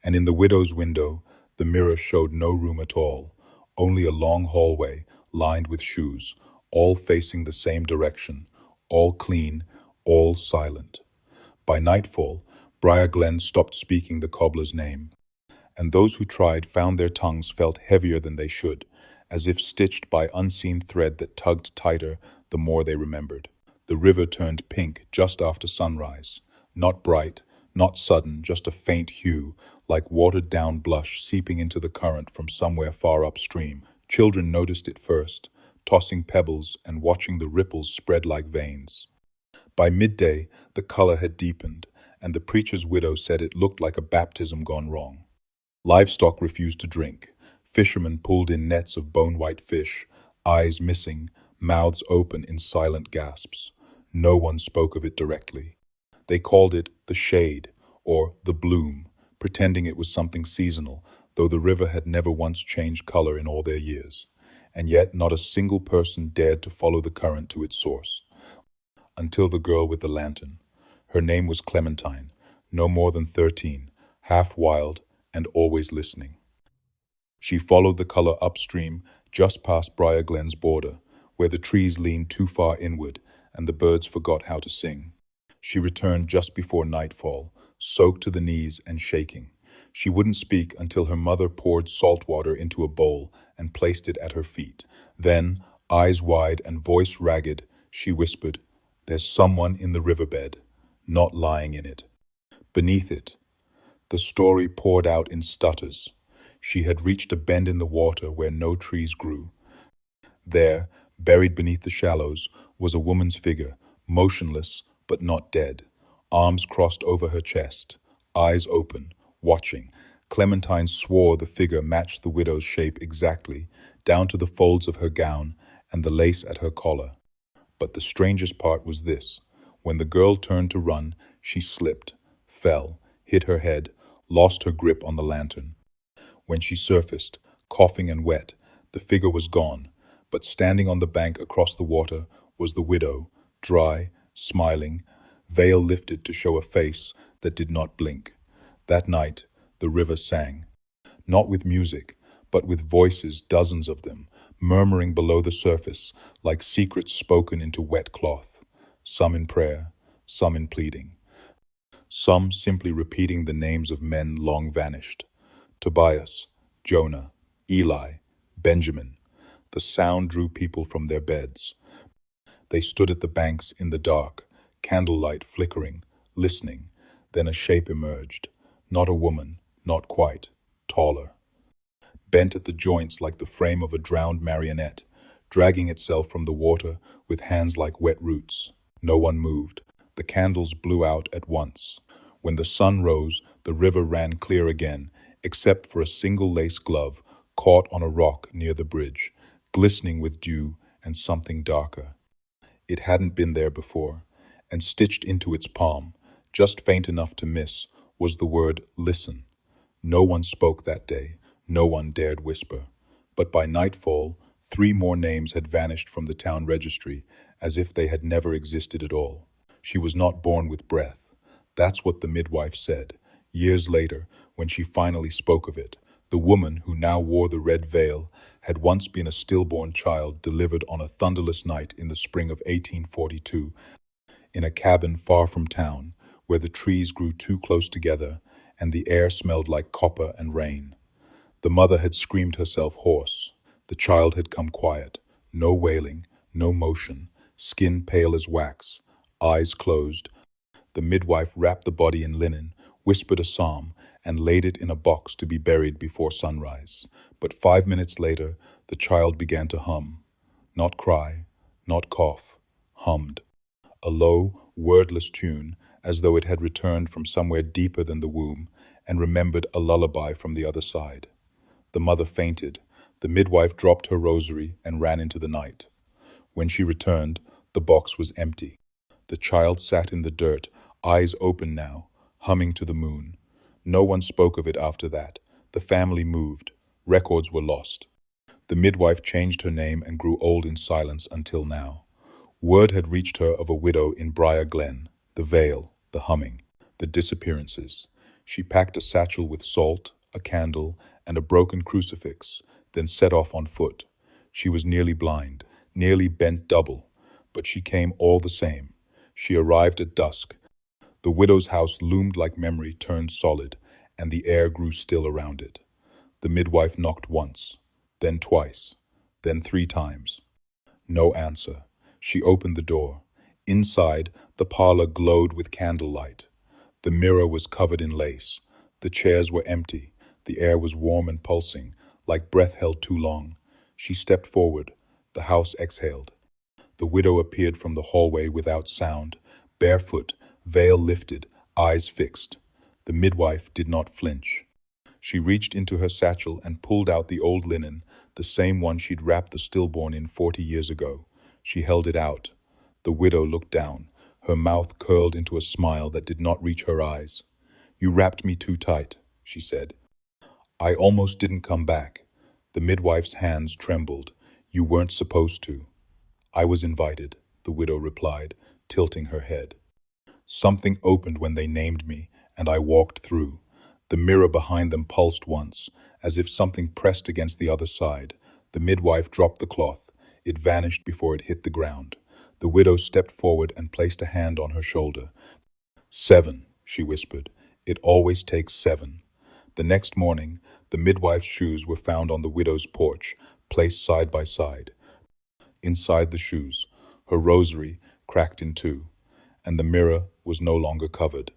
and in the widow's window, the mirror showed no room at all, only a long hallway lined with shoes, all facing the same direction, all clean, all silent. By nightfall, Briar Glen stopped speaking the cobbler's name, and those who tried found their tongues felt heavier than they should, as if stitched by unseen thread that tugged tighter the more they remembered. The river turned pink just after sunrise, not bright, not sudden, just a faint hue, like watered-down blush seeping into the current from somewhere far upstream. Children noticed it first, tossing pebbles and watching the ripples spread like veins. By midday, the color had deepened, and the preacher's widow said it looked like a baptism gone wrong. Livestock refused to drink. Fishermen pulled in nets of bone-white fish, eyes missing, mouths open in silent gasps. No one spoke of it directly. They called it the shade, or the bloom, pretending it was something seasonal, though the river had never once changed color in all their years. And yet not a single person dared to follow the current to its source. Until the girl with the lantern. Her name was Clementine, no more than 13, half wild and always listening. She followed the color upstream just past Briar Glen's border, where the trees leaned too far inward and the birds forgot how to sing. She returned just before nightfall, soaked to the knees and shaking. She wouldn't speak until her mother poured salt water into a bowl and placed it at her feet. Then, eyes wide and voice ragged, she whispered, "There's someone in the riverbed, not lying in it. Beneath it." The story poured out in stutters. She had reached a bend in the water where no trees grew. There, buried beneath the shallows, was a woman's figure, motionless but not dead, arms crossed over her chest, eyes open, watching. Clementine swore the figure matched the widow's shape exactly, down to the folds of her gown and the lace at her collar. But the strangest part was this. When the girl turned to run, she slipped, fell, hit her head, lost her grip on the lantern. When she surfaced, coughing and wet, the figure was gone, but standing on the bank across the water was the widow, dry, smiling, veil lifted to show a face that did not blink. That night, the river sang, not with music, but with voices, dozens of them, murmuring below the surface like secrets spoken into wet cloth, some in prayer, some in pleading, some simply repeating the names of men long vanished. Tobias, Jonah, Eli, Benjamin. The sound drew people from their beds. They stood at the banks in the dark, candlelight flickering, listening. Then a shape emerged. Not a woman, not quite, taller. Bent at the joints like the frame of a drowned marionette, dragging itself from the water with hands like wet roots. No one moved. The candles blew out at once. When the sun rose, the river ran clear again, except for a single lace glove caught on a rock near the bridge, glistening with dew and something darker. It hadn't been there before, and stitched into its palm, just faint enough to miss, was the word "listen." No one spoke that day, no one dared whisper. But by nightfall, 3 more names had vanished from the town registry, as if they had never existed at all. She was not born with breath. That's what the midwife said. Years later, when she finally spoke of it, the woman who now wore the red veil had once been a stillborn child delivered on a thunderless night in the spring of 1842 in a cabin far from town, where the trees grew too close together and the air smelled like copper and rain. The mother had screamed herself hoarse. The child had come quiet. No wailing, no motion, skin pale as wax, eyes closed. The midwife wrapped the body in linen, whispered a psalm, and laid it in a box to be buried before sunrise. But 5 minutes later, the child began to hum. Not cry, not cough, hummed. A low, wordless tune, as though it had returned from somewhere deeper than the womb and remembered a lullaby from the other side. The mother fainted. The midwife dropped her rosary and ran into the night. When she returned, the box was empty. The child sat in the dirt, eyes open now, humming to the moon. No one spoke of it after that. The family moved. Records were lost. The midwife changed her name and grew old in silence until now. Word had reached her of a widow in Briar Glen, the veil, the humming, the disappearances. She packed a satchel with salt, a candle, and a broken crucifix, then set off on foot. She was nearly blind, nearly bent double, but she came all the same. She arrived at dusk. The widow's house loomed like memory turned solid, and the air grew still around it. The midwife knocked once, then twice, then 3 times. No answer. She opened the door. Inside, the parlor glowed with candlelight. The mirror was covered in lace. The chairs were empty. The air was warm and pulsing, like breath held too long. She stepped forward. The house exhaled. The widow appeared from the hallway without sound, barefoot, veil lifted, eyes fixed. The midwife did not flinch. She reached into her satchel and pulled out the old linen, the same one she'd wrapped the stillborn in 40 years ago. She held it out. The widow looked down, her mouth curled into a smile that did not reach her eyes. "You wrapped me too tight," she said. "I almost didn't come back." The midwife's hands trembled. "You weren't supposed to." "I was invited," the widow replied, tilting her head. Something opened when they named me, and I walked through. The mirror behind them pulsed once, as if something pressed against the other side. The midwife dropped the cloth. It vanished before it hit the ground. The widow stepped forward and placed a hand on her shoulder. 7, she whispered. It always takes 7. The next morning, the midwife's shoes were found on the widow's porch, placed side by side. Inside the shoes, her rosary cracked in two, and the mirror was no longer covered.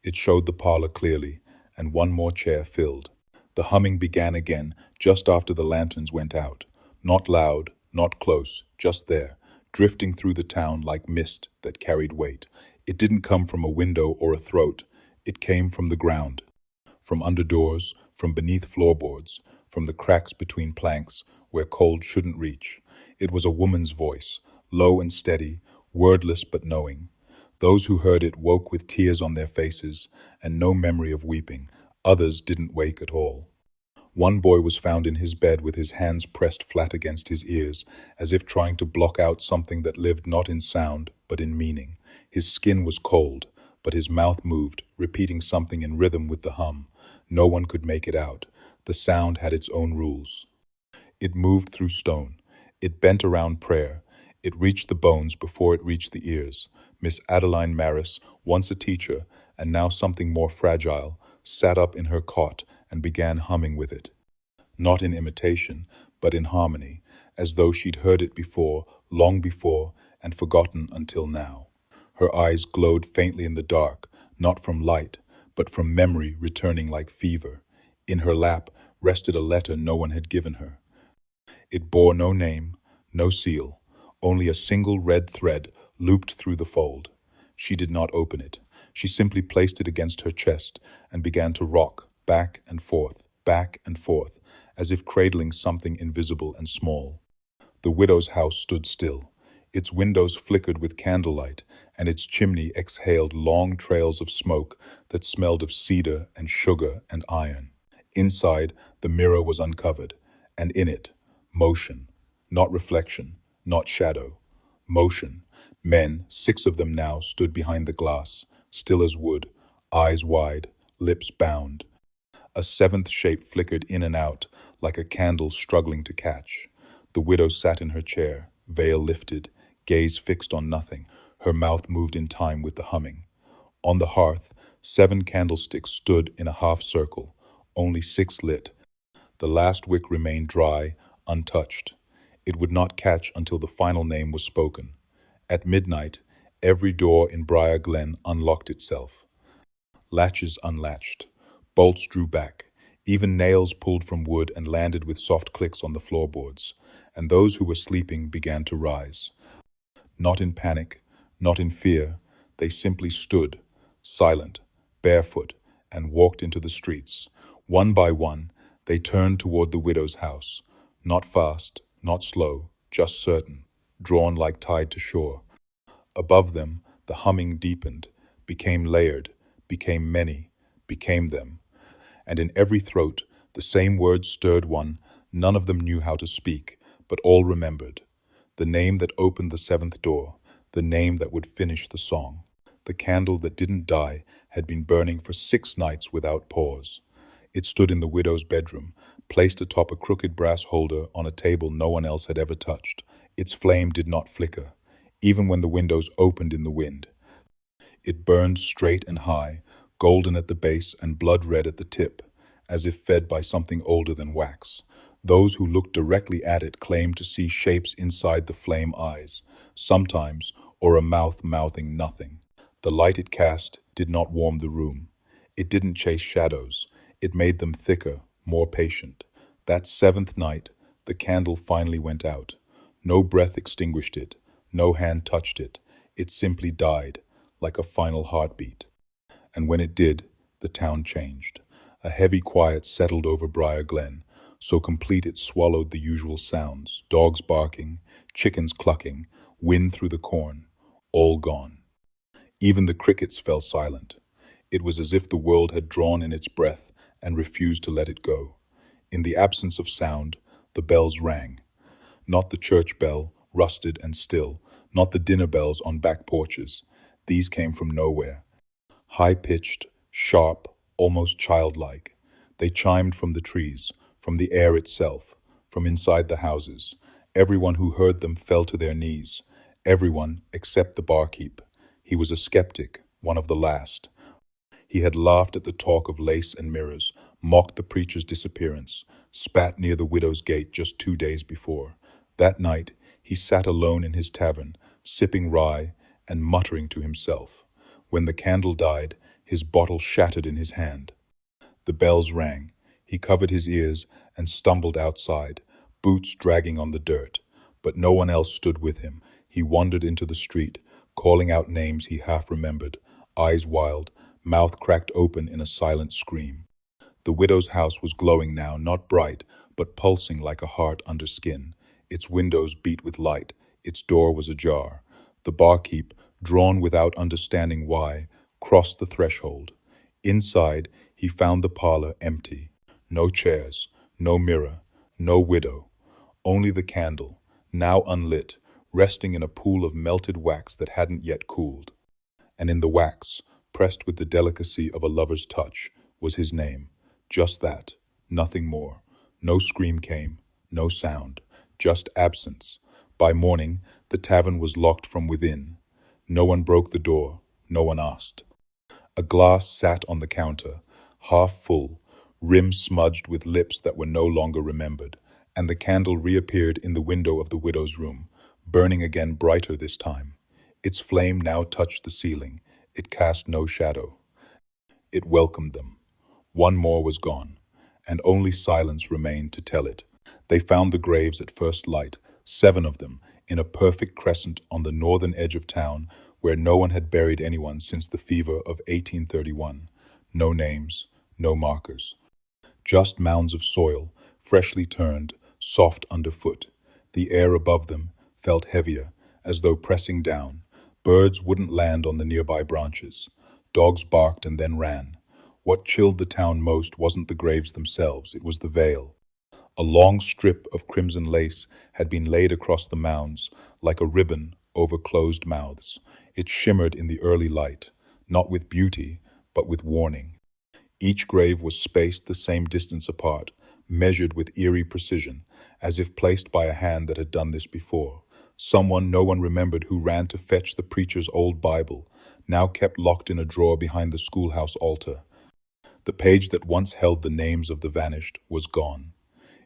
It showed the parlor clearly, and one more chair filled. The humming began again just after the lanterns went out. Not loud, not close, just there, drifting through the town like mist that carried weight. It didn't come from a window or a throat. It came from the ground, from under doors, from beneath floorboards, from the cracks between planks where cold shouldn't reach. It was a woman's voice, low and steady, wordless but knowing. Those who heard it woke with tears on their faces and no memory of weeping. Others didn't wake at all. One boy was found in his bed with his hands pressed flat against his ears, as if trying to block out something that lived not in sound, but in meaning. His skin was cold, but his mouth moved, repeating something in rhythm with the hum. No one could make it out. The sound had its own rules. It moved through stone. It bent around prayer. It reached the bones before it reached the ears. Miss Adeline Maris, once a teacher, and now something more fragile, sat up in her cot and began humming with it. Not in imitation, but in harmony, as though she'd heard it before, long before, and forgotten until now. Her eyes glowed faintly in the dark, not from light, but from memory returning like fever. In her lap rested a letter no one had given her. It bore no name, no seal, only a single red thread looped through the fold. She did not open it. She simply placed it against her chest and began to rock back and forth, as if cradling something invisible and small. The widow's house stood still. Its windows flickered with candlelight, and its chimney exhaled long trails of smoke that smelled of cedar and sugar and iron. Inside, the mirror was uncovered, and in it, motion. Not reflection, not shadow. Motion. Men, 6 of them now, stood behind the glass, still as wood, eyes wide, lips bound. A 7th shape flickered in and out, like a candle struggling to catch. The widow sat in her chair, veil lifted, gaze fixed on nothing. Her mouth moved in time with the humming. On the hearth, 7 candlesticks stood in a half circle, only 6 lit. The last wick remained dry, untouched. It would not catch until the final name was spoken. At midnight, every door in Briar Glen unlocked itself. Latches unlatched. Bolts drew back. Even nails pulled from wood and landed with soft clicks on the floorboards. And those who were sleeping began to rise. Not in panic, not in fear. They simply stood, silent, barefoot, and walked into the streets. One by one, they turned toward the widow's house. Not fast, not slow, just certain, drawn like tide to shore. Above them, the humming deepened, became layered, became many, became them. And in every throat, the same words stirred one. None of them knew how to speak, but all remembered. The name that opened the 7th door, the name that would finish the song. The candle that didn't die had been burning for 6 nights without pause. It stood in the widow's bedroom, placed atop a crooked brass holder on a table no one else had ever touched. Its flame did not flicker, even when the windows opened in the wind. It burned straight and high, golden at the base and blood red at the tip, as if fed by something older than wax. Those who looked directly at it claimed to see shapes inside the flame eyes, sometimes, or a mouth mouthing nothing. The light it cast did not warm the room. It didn't chase shadows. It made them thicker, more patient. That 7th night, the candle finally went out. No breath extinguished it. No hand touched it. It simply died, like a final heartbeat. And when it did, the town changed. A heavy quiet settled over Briar Glen, so complete it swallowed the usual sounds, dogs barking, chickens clucking, wind through the corn, all gone. Even the crickets fell silent. It was as if the world had drawn in its breath and refused to let it go. In the absence of sound, the bells rang. Not the church bell, rusted and still, not the dinner bells on back porches. These came from nowhere. High-pitched, sharp, almost childlike. They chimed from the trees, from the air itself, from inside the houses, Everyone who heard them fell to their knees. Everyone except the barkeep. He was a skeptic, one of the last. He had laughed at the talk of lace and mirrors, mocked the preacher's disappearance, spat near the widow's gate just 2 days before. That night, he sat alone in his tavern, sipping rye and muttering to himself. When the candle died, his bottle shattered in his hand. The bells rang. He covered his ears and stumbled outside, boots dragging on the dirt. But no one else stood with him. He wandered into the street, calling out names he half remembered, eyes wild, mouth cracked open in a silent scream. The widow's house was glowing now, not bright, but pulsing like a heart under skin. Its windows beat with light. Its door was ajar. The barkeep, drawn without understanding why, crossed the threshold. Inside, he found the parlor empty. No chairs, no mirror, no widow. Only the candle, now unlit, resting in a pool of melted wax that hadn't yet cooled. And in the wax, pressed with the delicacy of a lover's touch, was his name. Just that, nothing more. No scream came, no sound, just absence. By morning, the tavern was locked from within. No one broke the door, no one asked. A glass sat on the counter, half full, rim smudged with lips that were no longer remembered, and the candle reappeared in the window of the widow's room, burning again brighter this time. Its flame now touched the ceiling. It cast no shadow. It welcomed them. One more was gone, and only silence remained to tell it. They found the graves at first light, 7 of them, in a perfect crescent on the northern edge of town, where no one had buried anyone since the fever of 1831. No names, no markers. Just mounds of soil, freshly turned, soft underfoot. The air above them felt heavier, as though pressing down. Birds wouldn't land on the nearby branches. Dogs barked and then ran. What chilled the town most wasn't the graves themselves, it was the veil. A long strip of crimson lace had been laid across the mounds, like a ribbon over closed mouths. It shimmered in the early light, not with beauty, but with warning. Each grave was spaced the same distance apart, measured with eerie precision, as if placed by a hand that had done this before. Someone no one remembered who ran to fetch the preacher's old Bible, now kept locked in a drawer behind the schoolhouse altar. The page that once held the names of the vanished was gone.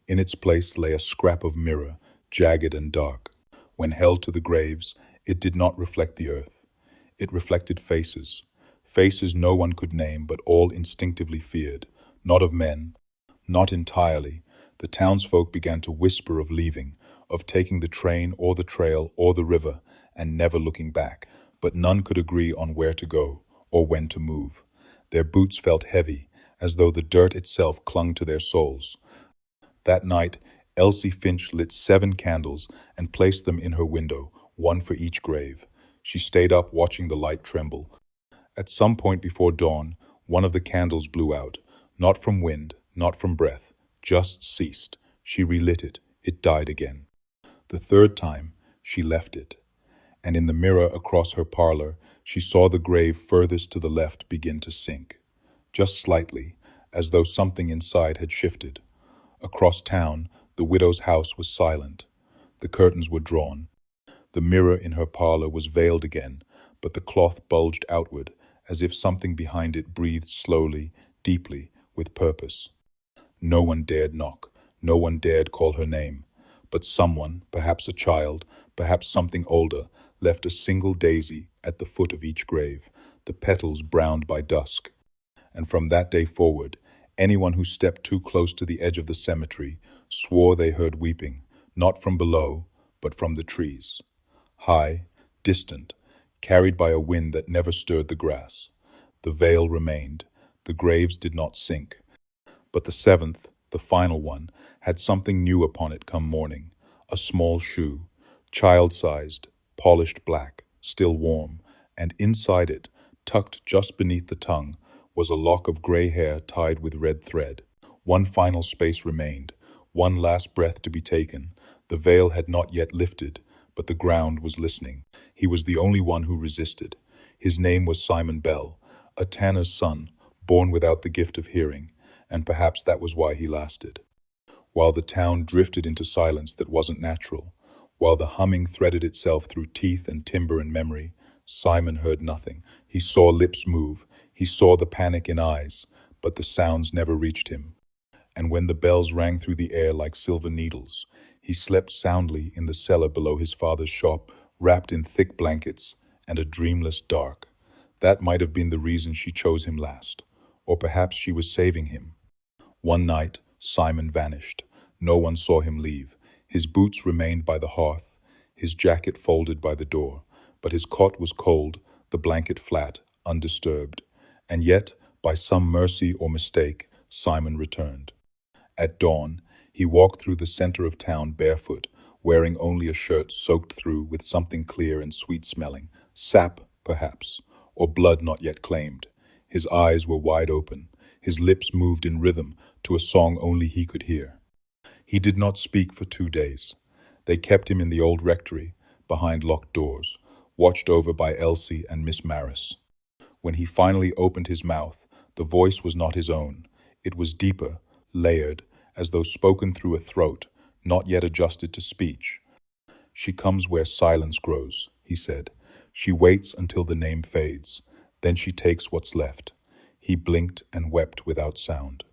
In its place lay a scrap of mirror, jagged and dark. When held to the graves, it did not reflect the earth. It reflected faces. Faces no one could name, but all instinctively feared. Not of men, not entirely. The townsfolk began to whisper of leaving, of taking the train or the trail or the river, and never looking back. But none could agree on where to go, or when to move. Their boots felt heavy, as though the dirt itself clung to their soles. That night, Elsie Finch lit 7 candles and placed them in her window, one for each grave. She stayed up watching the light tremble. At some point before dawn, one of the candles blew out, not from wind, not from breath, just ceased. She relit it. It died again. The 3rd time, she left it. And in the mirror across her parlor, she saw the grave furthest to the left begin to sink. Just slightly, as though something inside had shifted. Across town, the widow's house was silent. The curtains were drawn. The mirror in her parlor was veiled again, but the cloth bulged outward, as if something behind it breathed slowly, deeply, with purpose. No one dared knock. No one dared call her name. But someone, perhaps a child, perhaps something older, left a single daisy at the foot of each grave, the petals browned by dusk. And from that day forward, anyone who stepped too close to the edge of the cemetery swore they heard weeping, not from below, but from the trees. High, distant, carried by a wind that never stirred the grass. The veil remained. The graves did not sink. But the 7th, the final one, had something new upon it come morning. A small shoe, child-sized, polished black, still warm, and inside it, tucked just beneath the tongue, was a lock of gray hair tied with red thread. One final space remained, one last breath to be taken. The veil had not yet lifted, but the ground was listening. He was the only one who resisted. His name was Simon Bell, a tanner's son, born without the gift of hearing, and perhaps that was why he lasted. While the town drifted into silence that wasn't natural, While the humming threaded itself through teeth and timber and memory, Simon heard nothing. He saw lips move, he saw the panic in eyes, but the sounds never reached him. And when the bells rang through the air like silver needles, he slept soundly in the cellar below his father's shop, wrapped in thick blankets and a dreamless dark. That might have been the reason she chose him last, or perhaps she was saving him. One night, Simon vanished. No one saw him leave. His boots remained by the hearth, his jacket folded by the door, but his cot was cold, the blanket flat, undisturbed. And yet, by some mercy or mistake, Simon returned. At dawn, he walked through the center of town barefoot, wearing only a shirt soaked through with something clear and sweet-smelling, sap, perhaps, or blood not yet claimed. His eyes were wide open, his lips moved in rhythm to a song only he could hear. He did not speak for 2 days. They kept him in the old rectory, behind locked doors, watched over by Elsie and Miss Maris. When he finally opened his mouth, the voice was not his own. It was deeper, layered, as though spoken through a throat, not yet adjusted to speech. "She comes where silence grows," he said. "She waits until the name fades. Then she takes what's left." He blinked and wept without sound.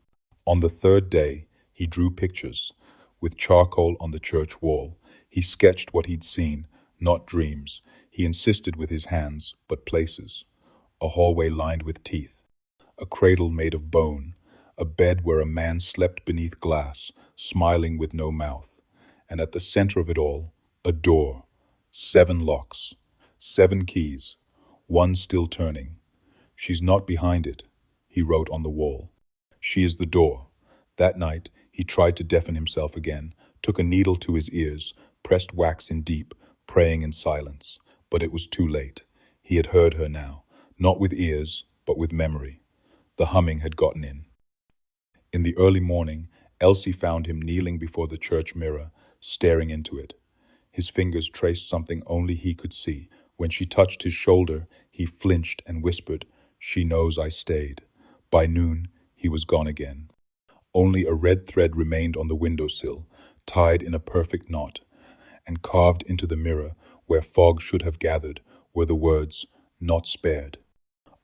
On the third day, he drew pictures. With charcoal on the church wall, he sketched what he'd seen, not dreams. He insisted with his hands, but places. A hallway lined with teeth, a cradle made of bone, a bed where a man slept beneath glass, smiling with no mouth. And at the center of it all, a door, 7 locks, 7 keys, one still turning. "She's not behind it," he wrote on the wall. "She is the door." That night, he tried to deafen himself again, took a needle to his ears, pressed wax in deep, praying in silence. But it was too late. He had heard her now, not with ears, but with memory. The humming had gotten in. In the early morning, Elsie found him kneeling before the church mirror, staring into it. His fingers traced something only he could see. When she touched his shoulder, he flinched and whispered, "She knows I stayed." By noon, he was gone again. Only a red thread remained on the windowsill, tied in a perfect knot, and carved into the mirror, where fog should have gathered, were the words, "Not spared,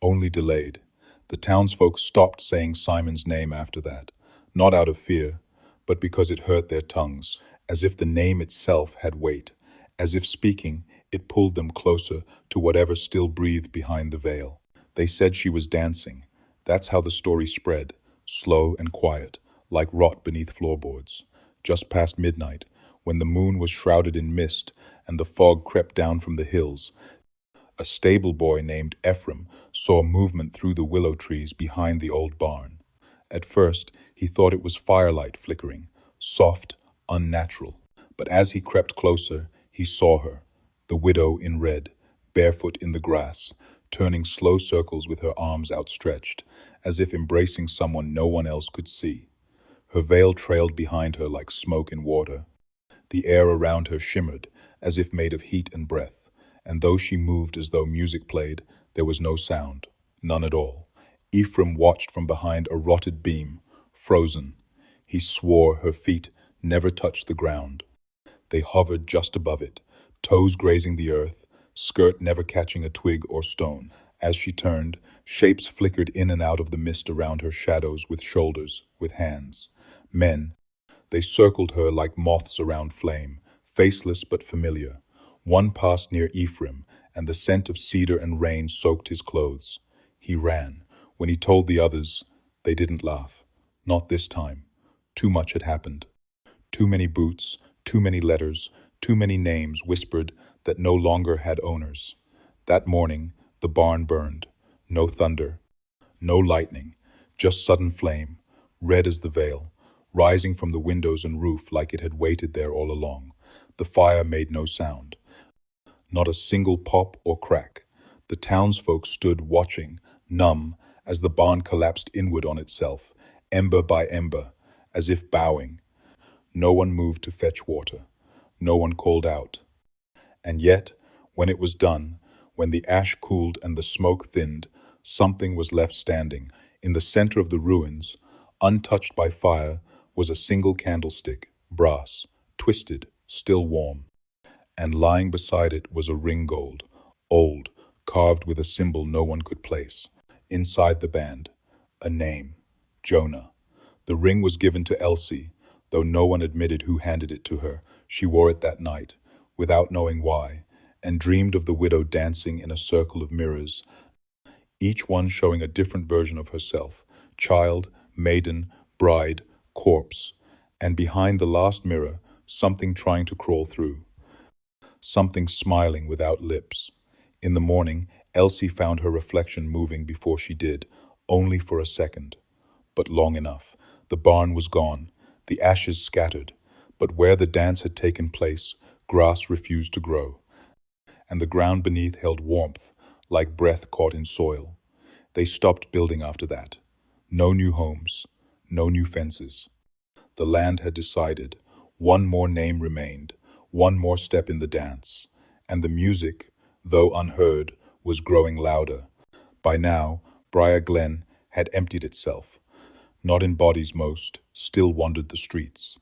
only delayed." The townsfolk stopped saying Simon's name after that, not out of fear, but because it hurt their tongues, as if the name itself had weight, as if speaking, it pulled them closer to whatever still breathed behind the veil. They said she was dancing. That's how the story spread, slow and quiet, like rot beneath floorboards. Just past midnight, when the moon was shrouded in mist and the fog crept down from the hills, a stable boy named Ephraim saw movement through the willow trees behind the old barn. At first, he thought it was firelight flickering, soft, unnatural. But as he crept closer, he saw her, the widow in red, barefoot in the grass, turning slow circles with her arms outstretched, as if embracing someone no one else could see. Her veil trailed behind her like smoke in water. The air around her shimmered, as if made of heat and breath, and though she moved as though music played, there was no sound, none at all. Ephraim watched from behind a rotted beam, frozen. He swore her feet never touched the ground. They hovered just above it, toes grazing the earth, skirt never catching a twig or stone. As she turned, shapes flickered in and out of the mist around her, shadows with shoulders, with hands. Men. They circled her like moths around flame, faceless but familiar. One passed near Ephraim, and the scent of cedar and rain soaked his clothes. He ran. When he told the others, they didn't laugh. Not this time. Too much had happened. Too many boots, too many letters, too many names whispered that no longer had owners. That morning, the barn burned. No thunder, no lightning, just sudden flame, red as the veil, rising from the windows and roof like it had waited there all along. The fire made no sound, not a single pop or crack. The townsfolk stood watching, numb, as the barn collapsed inward on itself, ember by ember, as if bowing. No one moved to fetch water. No one called out. And yet, when it was done, when the ash cooled and the smoke thinned, something was left standing. In the center of the ruins, untouched by fire, was a single candlestick, brass, twisted, still warm. and lying beside it was a ringgold, old, carved with a symbol no one could place. Inside the band, a name, Jonah. The ring was given to Elsie, though no one admitted who handed it to her. She wore it that night, without knowing why, and dreamed of the widow dancing in a circle of mirrors, each one showing a different version of herself: child, maiden, bride, corpse. And behind the last mirror, something trying to crawl through, something smiling without lips. In the morning, Elsie found her reflection moving before she did, only for a second. But long enough. The barn was gone, the ashes scattered, but where the dance had taken place, grass refused to grow, and the ground beneath held warmth, like breath caught in soil. They stopped building after that. No new homes, no new fences. The land had decided. One more name remained, one more step in the dance. And the music, though unheard, was growing louder. By now, Briar Glen had emptied itself. Not in bodies most, still wandered the streets.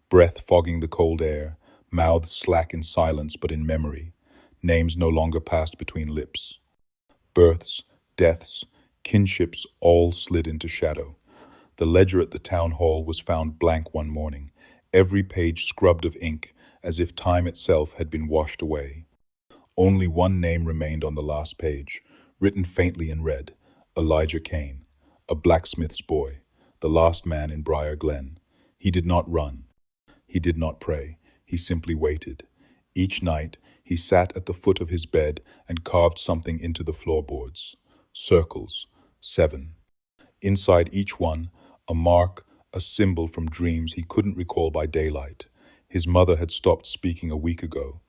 Breath fogging the cold air, mouths slack in silence but in memory. Names no longer passed between lips. Births, deaths, kinships all slid into shadow. The ledger at the town hall was found blank one morning, every page scrubbed of ink, as if time itself had been washed away. Only one name remained on the last page, written faintly in red: Elijah Kane, a blacksmith's boy, the last man in Briar Glen. He did not run. He did not pray. He simply waited. Each night, he sat at the foot of his bed and carved something into the floorboards. Circles, 7. Inside each one, a mark, a symbol from dreams he couldn't recall by daylight. His mother had stopped speaking a week ago.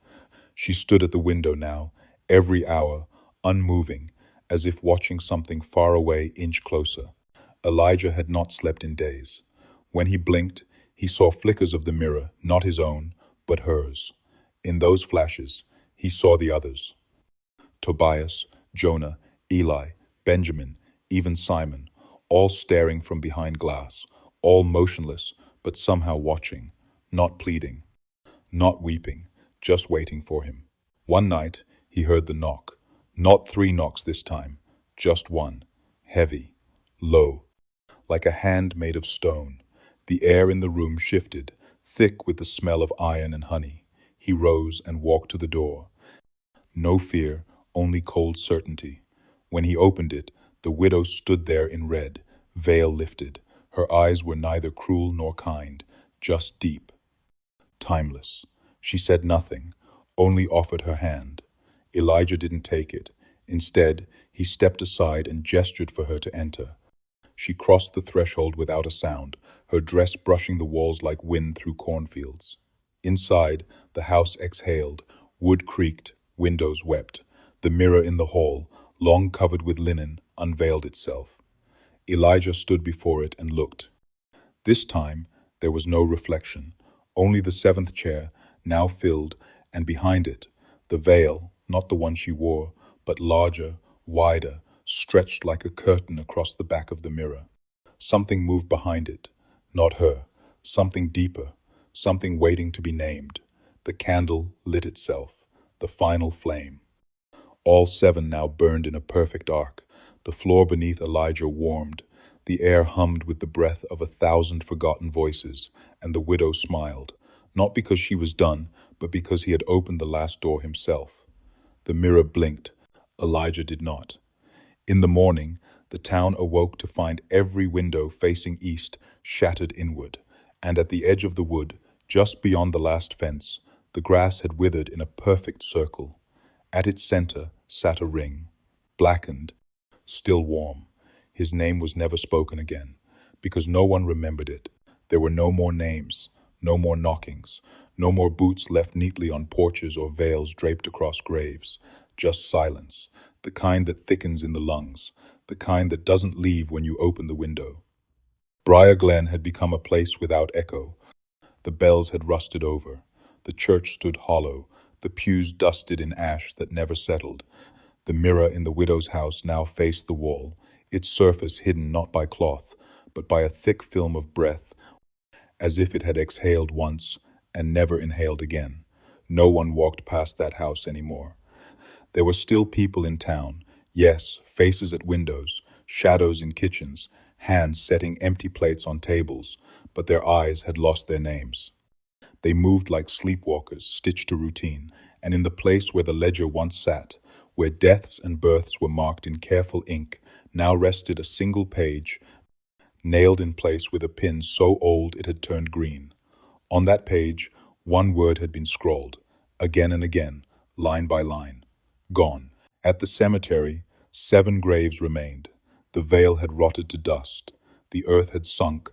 She stood at the window now, every hour, unmoving, as if watching something far away inch closer. Elijah had not slept in days. When he blinked, he saw flickers of the mirror, not his own, but hers. In those flashes, he saw the others: Tobias, Jonah, Eli, Benjamin, even Simon, all staring from behind glass, all motionless, but somehow watching, not pleading, not weeping, just waiting for him. One night, he heard the knock. Not 3 knocks this time, just one, heavy, low, like a hand made of stone. The air in the room shifted, thick with the smell of iron and honey. He rose and walked to the door. No fear, only cold certainty. When he opened it, the widow stood there in red, veil lifted. Her eyes were neither cruel nor kind, just deep, timeless. She said nothing, only offered her hand. Elijah didn't take it. Instead, he stepped aside and gestured for her to enter. She crossed the threshold without a sound, her dress brushing the walls like wind through cornfields. Inside, the house exhaled, wood creaked, windows wept. The mirror in the hall, long covered with linen, unveiled itself. Elijah stood before it and looked. This time, there was no reflection, only the 7th chair, now filled, and behind it, the veil, not the one she wore, but larger, wider, stretched like a curtain across the back of the mirror. Something moved behind it, not her, something deeper, something waiting to be named. The candle lit itself, the final flame. All 7 now burned in a perfect arc. The floor beneath Elijah warmed. The air hummed with the breath of 1,000 forgotten voices, and the widow smiled, not because she was done, but because he had opened the last door himself. The mirror blinked. Elijah did not. In the morning, the town awoke to find every window facing east shattered inward, and at the edge of the wood, just beyond the last fence, the grass had withered in a perfect circle. At its center sat a ring, blackened, still warm. His name was never spoken again, because no one remembered it. There were no more names, no more knockings, no more boots left neatly on porches or veils draped across graves. Just silence, the kind that thickens in the lungs, the kind that doesn't leave when you open the window. Briar Glen had become a place without echo. The bells had rusted over. The church stood hollow, the pews dusted in ash that never settled. The mirror in the widow's house now faced the wall, its surface hidden not by cloth, but by a thick film of breath, as if it had exhaled once and never inhaled again. No one walked past that house anymore. There were still people in town. Yes, faces at windows, shadows in kitchens, hands setting empty plates on tables, but their eyes had lost their names. They moved like sleepwalkers, stitched to routine, and in the place where the ledger once sat, where deaths and births were marked in careful ink, now rested a single page, nailed in place with a pin so old it had turned green. On that page, one word had been scrawled, again and again, line by line. Gone. At the cemetery, 7 graves remained. The veil had rotted to dust. The earth had sunk.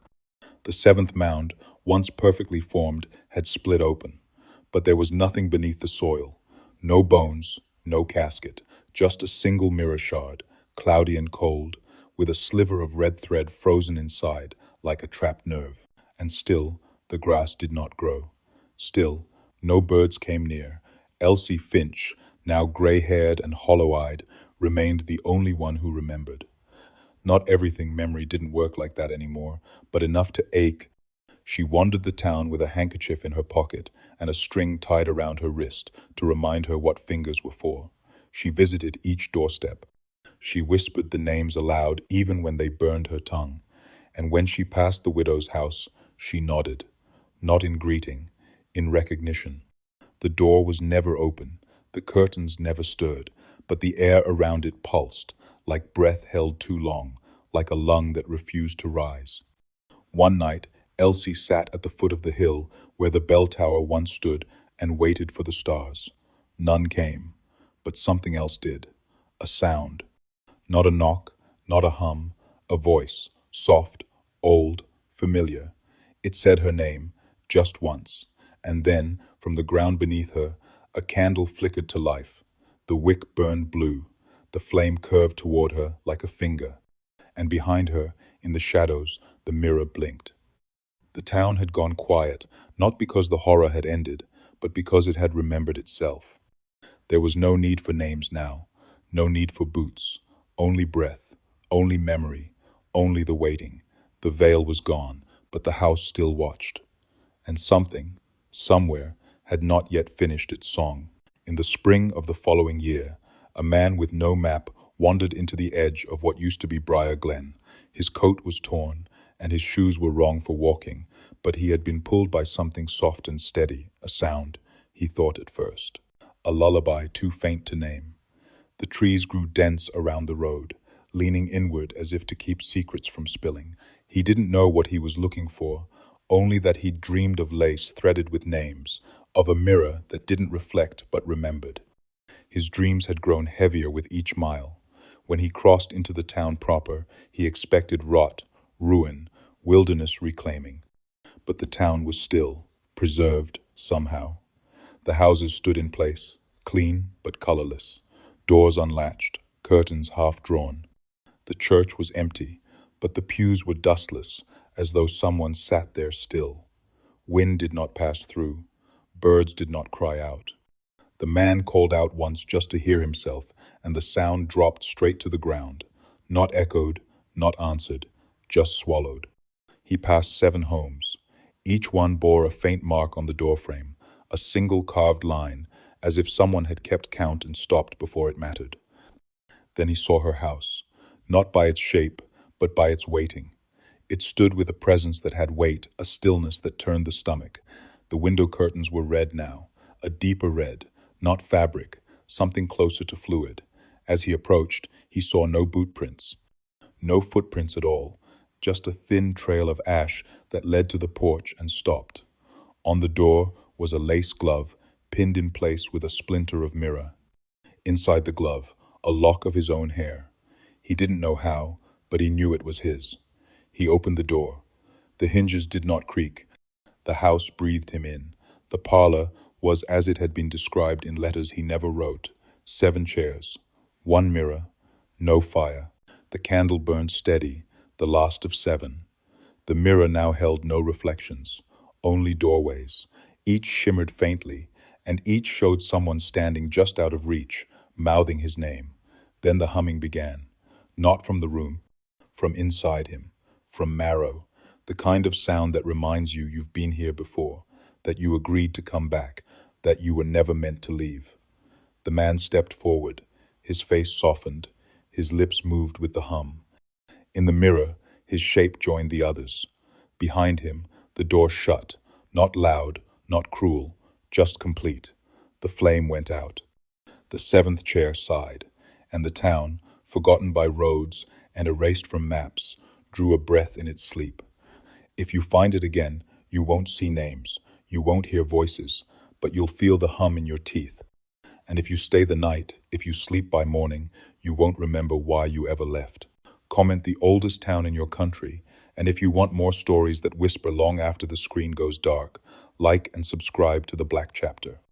The 7th mound, once perfectly formed, had split open. But there was nothing beneath the soil. No bones, no casket, just a single mirror shard, cloudy and cold, with a sliver of red thread frozen inside, like a trapped nerve. And still, the grass did not grow. Still, no birds came near. Elsie Finch, now gray-haired and hollow-eyed, remained the only one who remembered. Not everything memory didn't work like that anymore, but enough to ache. She wandered the town with a handkerchief in her pocket and a string tied around her wrist to remind her what fingers were for. She visited each doorstep. She whispered the names aloud even when they burned her tongue. And when she passed the widow's house, she nodded, not in greeting, in recognition. The door was never open, the curtains never stirred, but the air around it pulsed, like breath held too long, like a lung that refused to rise. One night, Elsie sat at the foot of the hill where the bell tower once stood and waited for the stars. None came, but something else did. A sound. Not a knock, not a hum, a voice, soft, old, familiar. It said her name, just once, and then, from the ground beneath her, a candle flickered to life. The wick burned blue. The flame curved toward her like a finger, and behind her, in the shadows, the mirror blinked. The town had gone quiet, not because the horror had ended, but because it had remembered itself. There was no need for names now, no need for boots, only breath, only memory, only the waiting. The veil was gone, but the house still watched. And something, somewhere, had not yet finished its song. In the spring of the following year, a man with no map wandered into the edge of what used to be Briar Glen. His coat was torn, and his shoes were wrong for walking, but he had been pulled by something soft and steady, a sound, he thought at first. A lullaby too faint to name. The trees grew dense around the road, leaning inward as if to keep secrets from spilling. He didn't know what he was looking for, only that he'd dreamed of lace threaded with names, of a mirror that didn't reflect but remembered. His dreams had grown heavier with each mile. When he crossed into the town proper, he expected rot, ruin, wilderness reclaiming. But the town was still, preserved somehow. The houses stood in place, clean but colorless, doors unlatched, curtains half drawn. The church was empty, but the pews were dustless, as though someone sat there still. Wind did not pass through. Birds did not cry out. The man called out once just to hear himself, and the sound dropped straight to the ground. Not echoed, not answered, just swallowed. He passed 7 homes. Each one bore a faint mark on the doorframe, a single carved line, as if someone had kept count and stopped before it mattered. Then he saw her house, not by its shape, but by its waiting. It stood with a presence that had weight, a stillness that turned the stomach. The window curtains were red now, a deeper red, not fabric, something closer to fluid. As he approached, he saw no boot prints, no footprints at all, just a thin trail of ash that led to the porch and stopped. On the door was a lace glove, pinned in place with a splinter of mirror. Inside the glove, a lock of his own hair. He didn't know how, but he knew it was his. He opened the door. The hinges did not creak. The house breathed him in. The parlor was as it had been described in letters he never wrote. 7 chairs, 1 mirror, no fire. The candle burned steady, the last of 7. The mirror now held no reflections, only doorways. Each shimmered faintly, and each showed someone standing just out of reach, mouthing his name. Then the humming began, not from the room, from inside him, from marrow, the kind of sound that reminds you you've been here before, that you agreed to come back, that you were never meant to leave. The man stepped forward, his face softened, his lips moved with the hum. In the mirror, his shape joined the others. Behind him, the door shut, not loud, not cruel, just complete. The flame went out. The seventh chair sighed, and the town, forgotten by roads and erased from maps, drew a breath in its sleep. If you find it again, you won't see names, you won't hear voices, but you'll feel the hum in your teeth. And if you stay the night, if you sleep by morning, you won't remember why you ever left. Comment the oldest town in your country, and if you want more stories that whisper long after the screen goes dark, like and subscribe to The Black Chapter.